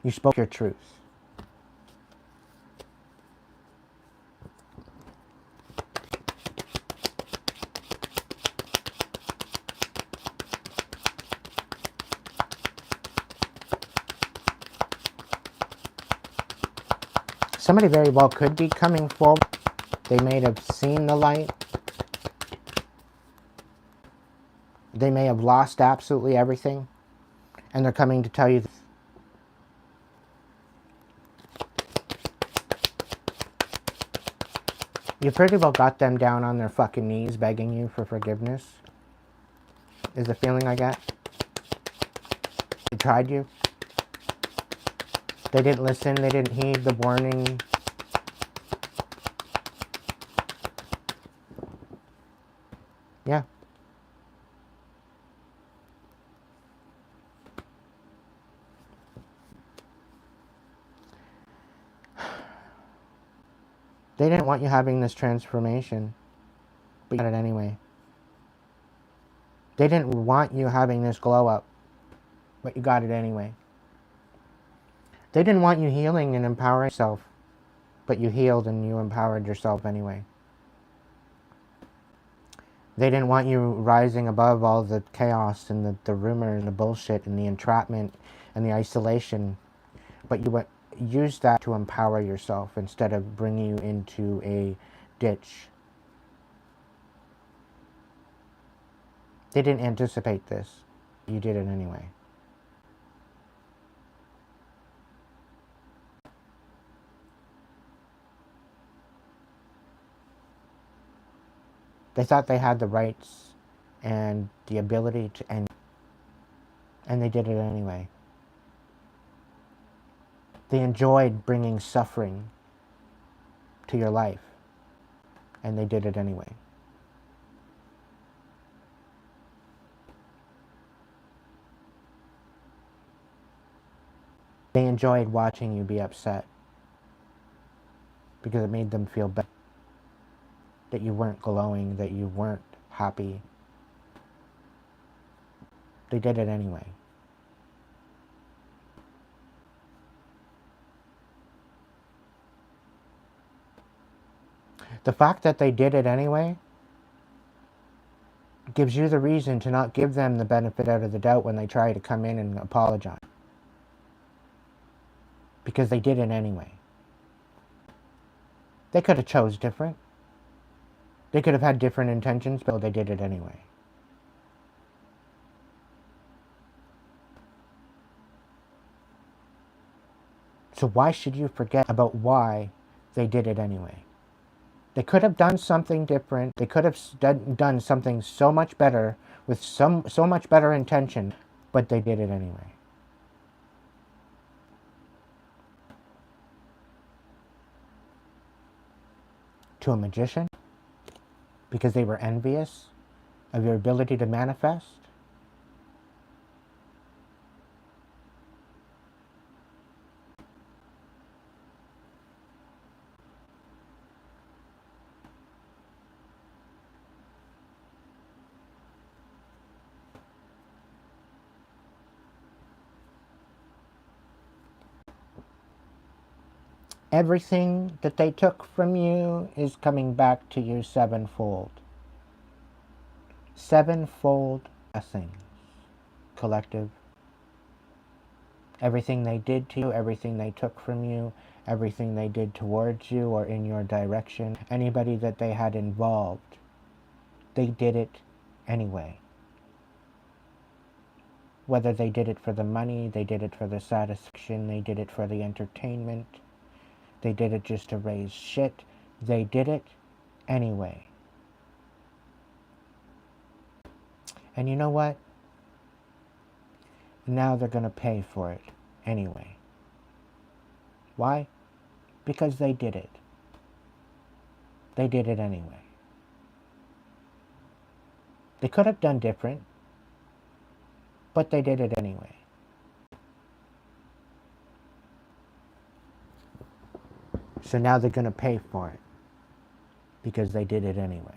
You spoke your truth. Somebody very well could be coming forward. They may have seen the light. They may have lost absolutely everything. And they're coming to tell you. You pretty well got them down on their fucking knees begging you for forgiveness. Is the feeling I get. They tried you. They didn't listen. They didn't heed the warning. Yeah. They didn't want you having this transformation, but you got it anyway. They didn't want you having this glow up, but you got it anyway. They didn't want you healing and empowering yourself, but you healed and you empowered yourself anyway. They didn't want you rising above all the chaos and the rumor and the bullshit and the entrapment and the isolation, but you used that to empower yourself instead of bringing you into a ditch. They didn't anticipate this. You did it anyway. They thought they had the rights and the ability to end, and they did it anyway. They enjoyed bringing suffering to your life, and they did it anyway. They enjoyed watching you be upset because it made them feel better, that you weren't glowing, that you weren't happy. They did it anyway. The fact that they did it anyway gives you the reason to not give them the benefit out of the doubt when they try to come in and apologize. Because they did it anyway. They could have chose different. They could have had different intentions, but they did it anyway. So why should you forget about why they did it anyway? They could have done something different. They could have done something so much better with so much better intention, but they did it anyway. To a magician, because they were envious of your ability to manifest. Everything that they took from you is coming back to you sevenfold. Sevenfold blessings, collective. Everything they did to you, everything they took from you, everything they did towards you or in your direction, anybody that they had involved, they did it anyway. Whether they did it for the money, they did it for the satisfaction, they did it for the entertainment, they did it just to raise shit, they did it anyway. And you know what? Now they're going to pay for it anyway. Why? Because they did it. They did it anyway. They could have done different, but they did it anyway. So now they're going to pay for it because they did it anyway.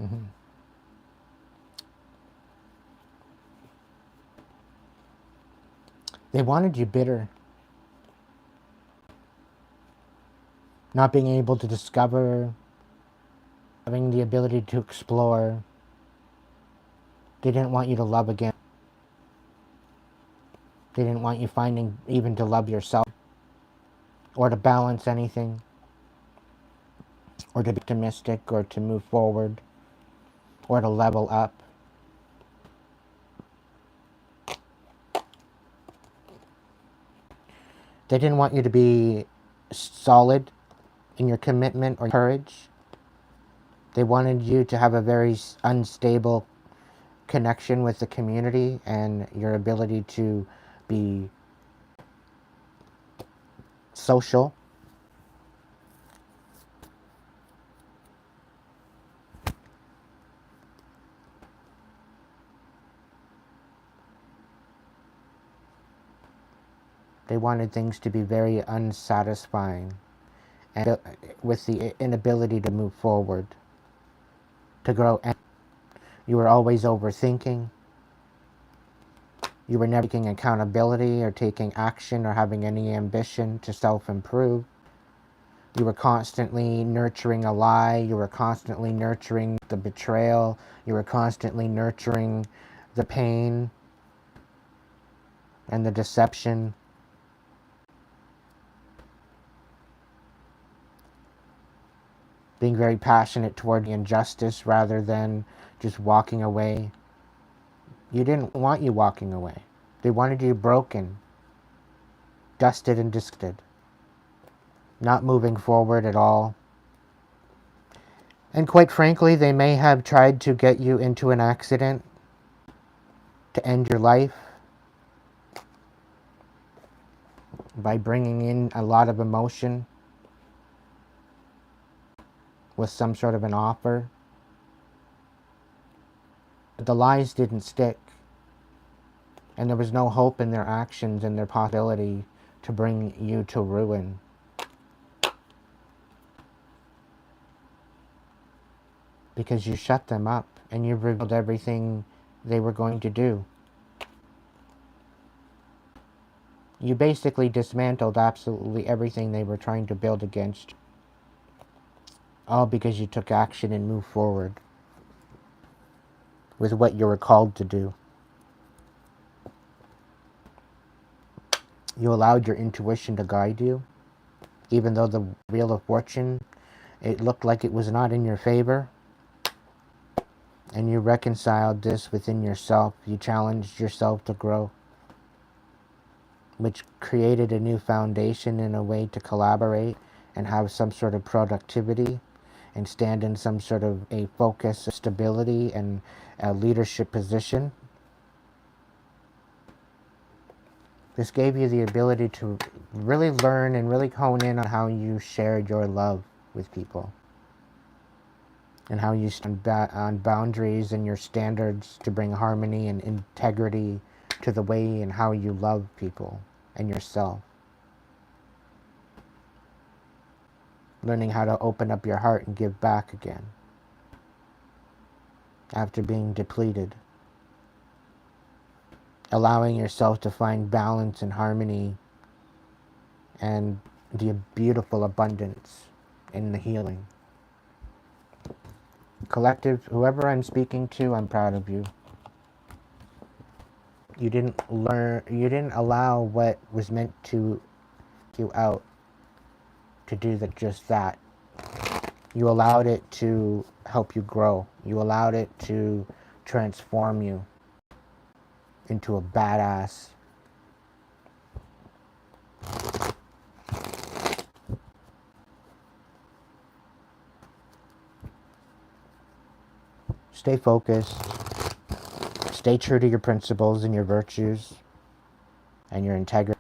Mm-hmm. They wanted you bitter. Not being able to discover having the ability to explore. They didn't want you to love again. They didn't want you finding even to love yourself, or to balance anything, or to be optimistic, or to move forward, or to level up. They didn't want you to be solid in your commitment or courage. They wanted you to have a very unstable connection with the community and your ability to be social. They wanted things to be very unsatisfying, and with the inability to move forward, to grow. You were always overthinking. You were never taking accountability or taking action or having any ambition to self-improve. You were constantly nurturing a lie. You were constantly nurturing the betrayal. You were constantly nurturing the pain and the deception. Being very passionate toward the injustice rather than just walking away. You didn't want you walking away. They wanted you broken, dusted and discarded, not moving forward at all. And quite frankly, they may have tried to get you into an accident to end your life by bringing in a lot of emotion with some sort of an offer. But the lies didn't stick, and there was no hope in their actions and their possibility to bring you to ruin. Because you shut them up and you revealed everything they were going to do. You basically dismantled absolutely everything they were trying to build against you. All because you took action and moved forward with what you were called to do. You allowed your intuition to guide you, even though the wheel of fortune, it looked like it was not in your favor. And you reconciled this within yourself. You challenged yourself to grow, which created a new foundation and a way to collaborate and have some sort of productivity and stand in some sort of a focus of stability and a leadership position. This gave you the ability to really learn and really hone in on how you shared your love with people, and how you stand on boundaries and your standards to bring harmony and integrity to the way and how you love people and yourself. Learning how to open up your heart and give back again after being depleted. Allowing yourself to find balance and harmony and the beautiful abundance in the healing. Collective, whoever I'm speaking to, I'm proud of you. You didn't allow what was meant to you out to do just that. You allowed it to help you grow. You allowed it to transform you into a badass. Stay focused. Stay true to your principles and your virtues and your integrity.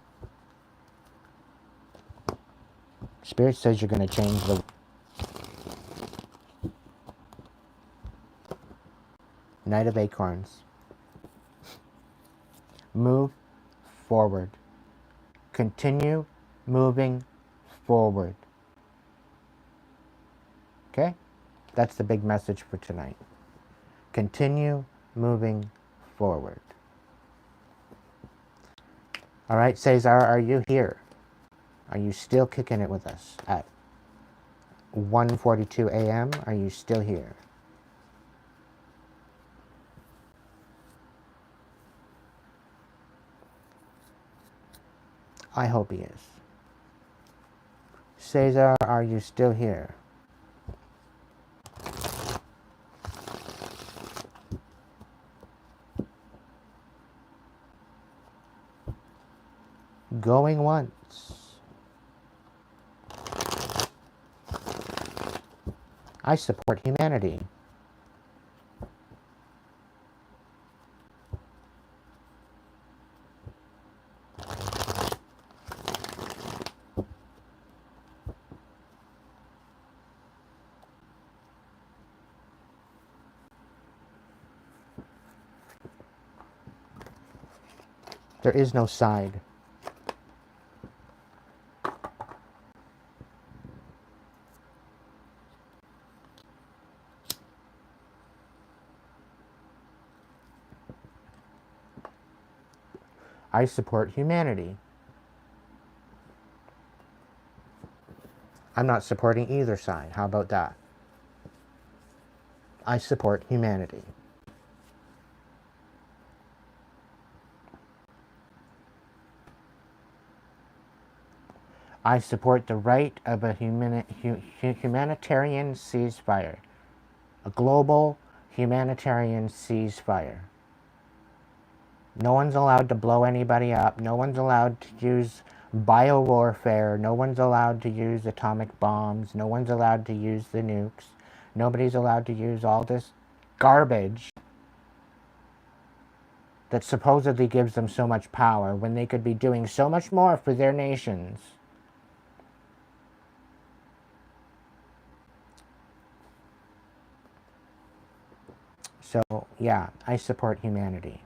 Spirit says you're going to change the Knight of Acorns. Move forward. Continue moving forward. Okay? That's the big message for tonight. Continue moving forward. All right, Cesar, are you here? Are you still kicking it with us at 1:42 a.m. Are you still here? I hope he is. Cesar, are you still here? Going once. I support humanity. There is no side. I support humanity. I'm not supporting either side. How about that? I support humanity. I support the right of a humanitarian ceasefire. A global humanitarian ceasefire. No one's allowed to blow anybody up. No one's allowed to use biowarfare. No one's allowed to use atomic bombs. No one's allowed to use the nukes. Nobody's allowed to use all this garbage that supposedly gives them so much power when they could be doing so much more for their nations. So, yeah, I support humanity.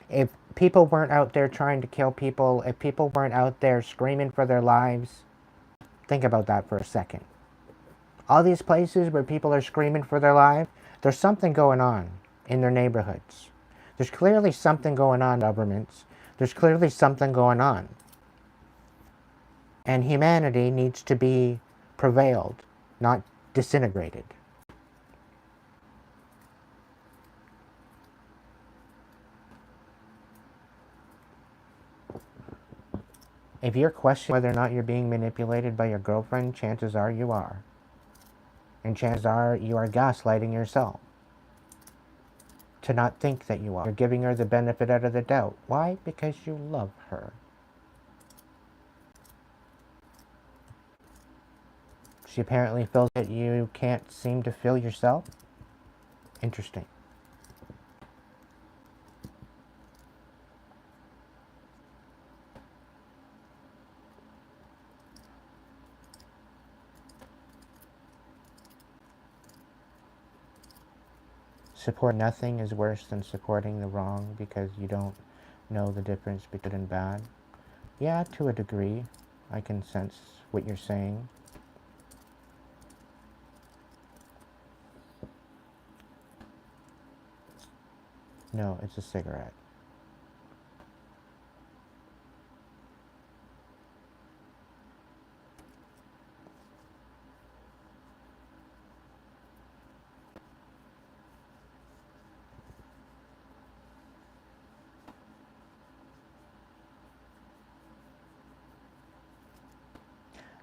If people weren't out there trying to kill people, if people weren't out there screaming for their lives, think about that for a second. All these places where people are screaming for their life, there's something going on in their neighborhoods. There's clearly something going on in governments. There's clearly something going on. And humanity needs to be prevailed, not disintegrated. If you're questioning whether or not you're being manipulated by your girlfriend, chances are you are. And chances are you are gaslighting yourself to not think that you are. You're giving her the benefit out of the doubt. Why? Because you love her. She apparently feels that you can't seem to feel yourself. Interesting. Support nothing is worse than supporting the wrong because you don't know the difference between good and bad. Yeah, to a degree. I can sense what you're saying. No, it's a cigarette.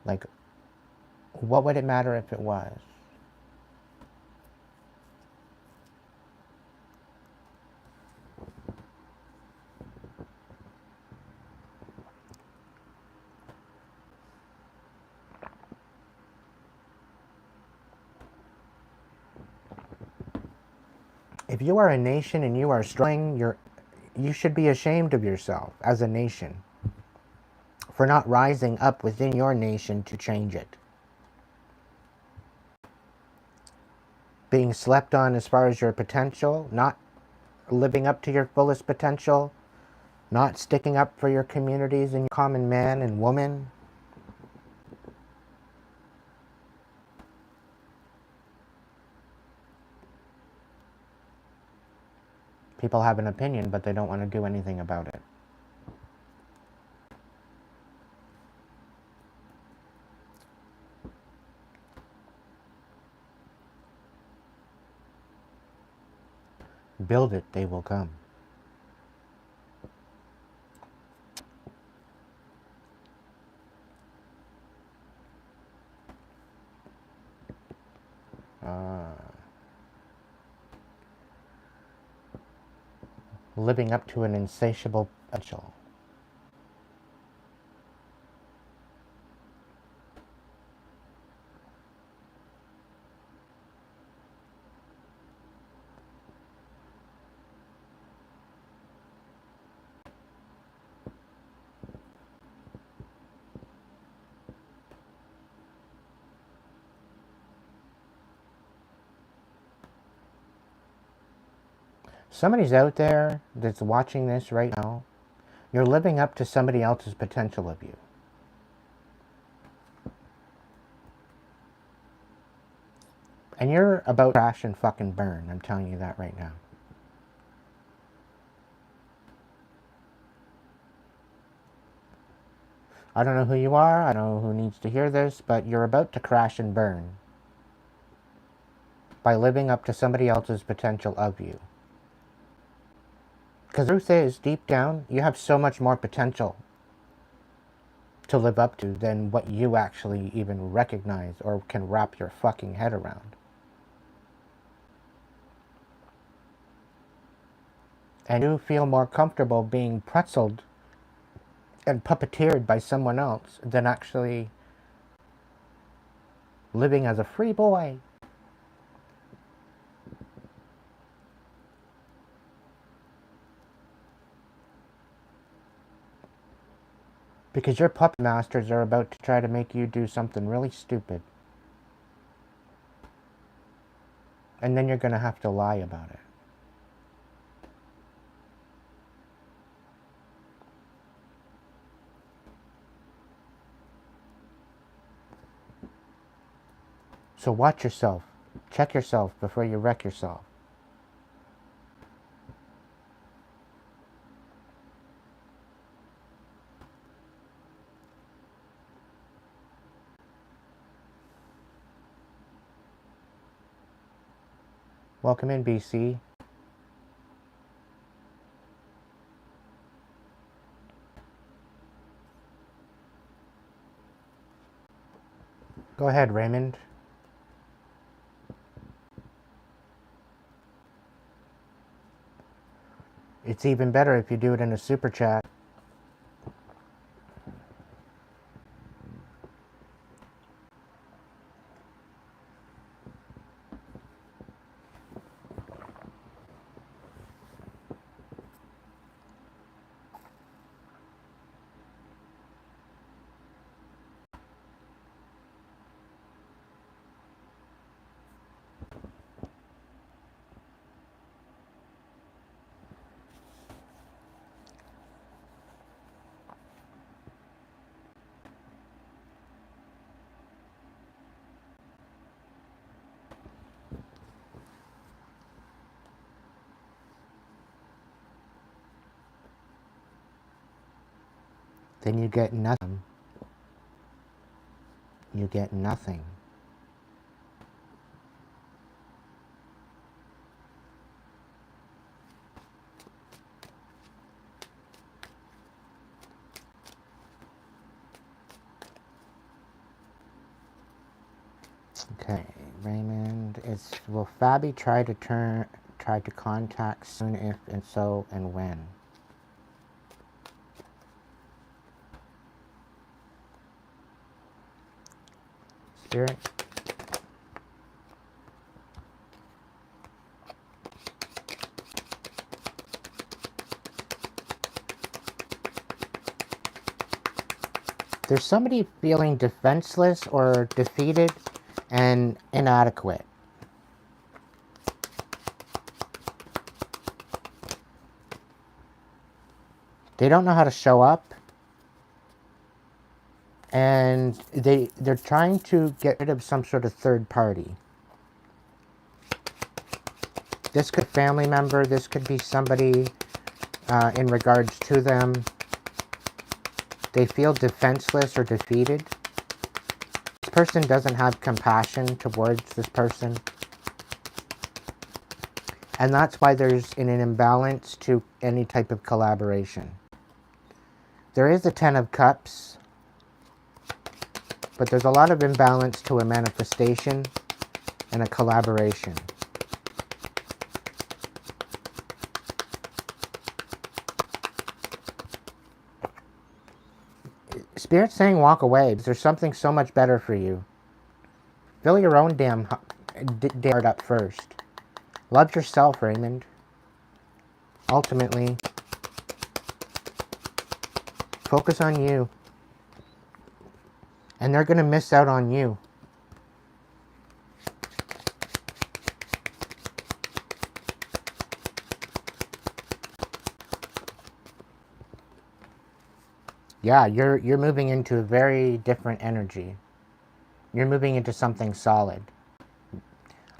Like, what would it matter if it was? If you are a nation and you are struggling, you should be ashamed of yourself as a nation for not rising up within your nation to change it. Being slept on as far as your potential, not living up to your fullest potential, not sticking up for your communities and your common man and woman. People have an opinion, but they don't want to do anything about it. Build it, they will come. Living up to an insatiable potential. Somebody's out there that's watching this right now. You're living up to somebody else's potential of you. And you're about to crash and fucking burn. I'm telling you that right now. I don't know who you are. I don't know who needs to hear this, but you're about to crash and burn by living up to somebody else's potential of you. Because the truth is, deep down, you have so much more potential to live up to than what you actually even recognize or can wrap your fucking head around. And you feel more comfortable being pretzeled and puppeteered by someone else than actually living as a free boy. Because your puppet masters are about to try to make you do something really stupid. And then you're going to have to lie about it. So watch yourself. Check yourself before you wreck yourself. Welcome in, BC. Go ahead, Raymond. It's even better if you do it in a super chat. Then you get nothing. You get nothing. Okay, Raymond, will Fabi try to contact soon, if and so and when? Spirit? There's somebody feeling defenseless or defeated and inadequate. They don't know how to show up, and they're trying to get rid of some sort of third party. This could be a family member, this could be somebody in regards to them. They feel defenseless or defeated. This person doesn't have compassion towards this person. And that's why there's an imbalance to any type of collaboration. There is a 10 of Cups, but there's a lot of imbalance to a manifestation and a collaboration. Spirit's saying walk away. There's something so much better for you. Fill your own damn heart up first. Love yourself, Raymond. Ultimately, focus on you. And they're going to miss out on you. Yeah, you're moving into a very different energy. You're moving into something solid.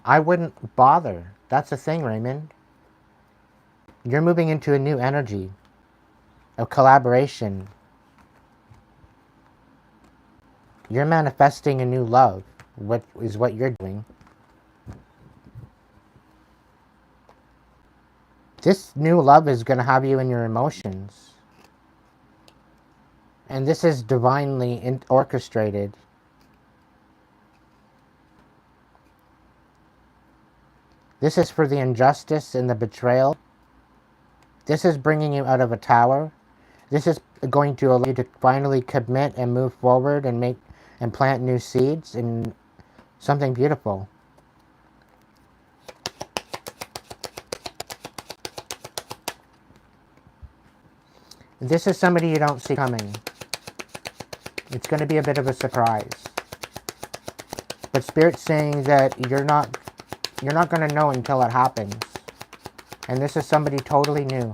I wouldn't bother. That's the thing, Raymond. You're moving into a new energy of collaboration. You're manifesting a new love. What is what you're doing. This new love is going to have you in your emotions. And this is divinely orchestrated. This is for the injustice and the betrayal. This is bringing you out of a tower. This is going to allow you to finally commit and move forward and make and plant new seeds in something beautiful. This is somebody you don't see coming. It's going to be a bit of a surprise. But Spirit's saying that you're not going to know until it happens. And this is somebody totally new.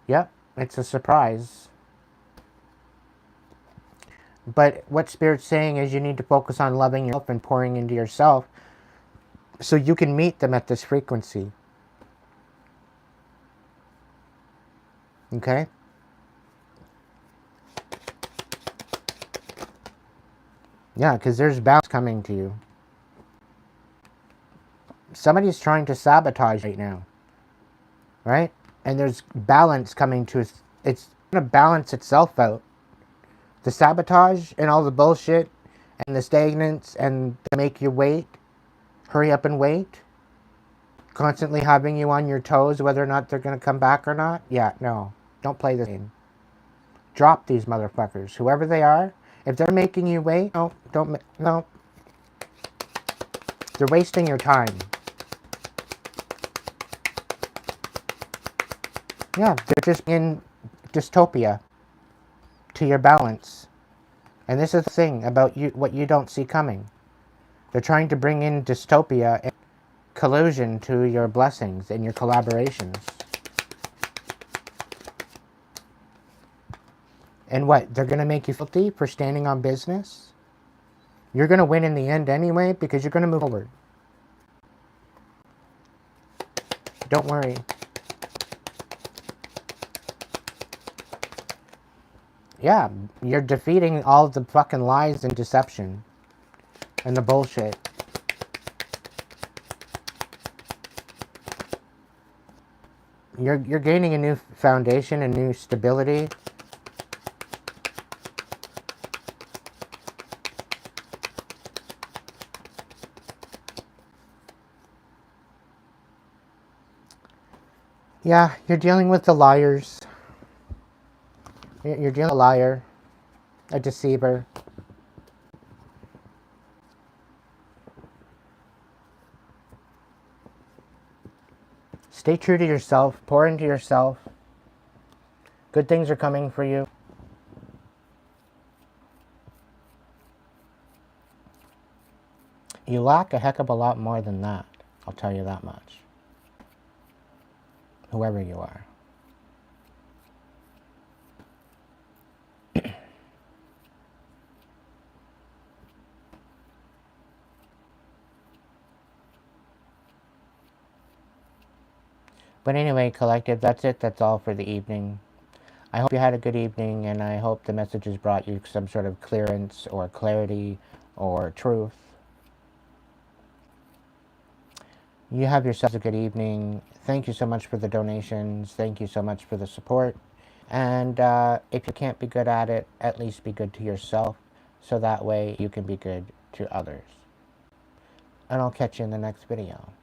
Yep, it's a surprise. But what Spirit's saying is you need to focus on loving yourself and pouring into yourself so you can meet them at this frequency. Okay? Yeah, because there's balance coming to you. Somebody's trying to sabotage right now. Right? And there's balance coming to us. It's going to balance itself out. The sabotage and all the bullshit and the stagnance and to make you wait, hurry up and wait, constantly having you on your toes whether or not they're going to come back or not. Yeah, no. Don't play the game. Drop these motherfuckers. Whoever they are, if they're making you wait, no, no. They're wasting your time. Yeah, they're just in dystopia to your balance. And this is the thing about you, what you don't see coming. They're trying to bring in dystopia and collusion to your blessings and your collaborations. And what? They're going to make you filthy for standing on business? You're going to win in the end anyway because you're going to move forward. Don't worry. Yeah, you're defeating all the fucking lies and deception. And the bullshit. You're gaining a new foundation, a new stability. Yeah, you're dealing with the liars. You're dealing with a liar, a deceiver. Stay true to yourself. Pour into yourself. Good things are coming for you. You lack a heck of a lot more than that. I'll tell you that much. Whoever you are. But anyway, collective, that's it. That's all for the evening. I hope you had a good evening, and I hope the messages brought you some sort of clearance or clarity or truth. You have yourselves a good evening. Thank you so much for the donations. Thank you so much for the support. And if you can't be good at it, at least be good to yourself, so that way you can be good to others. And I'll catch you in the next video.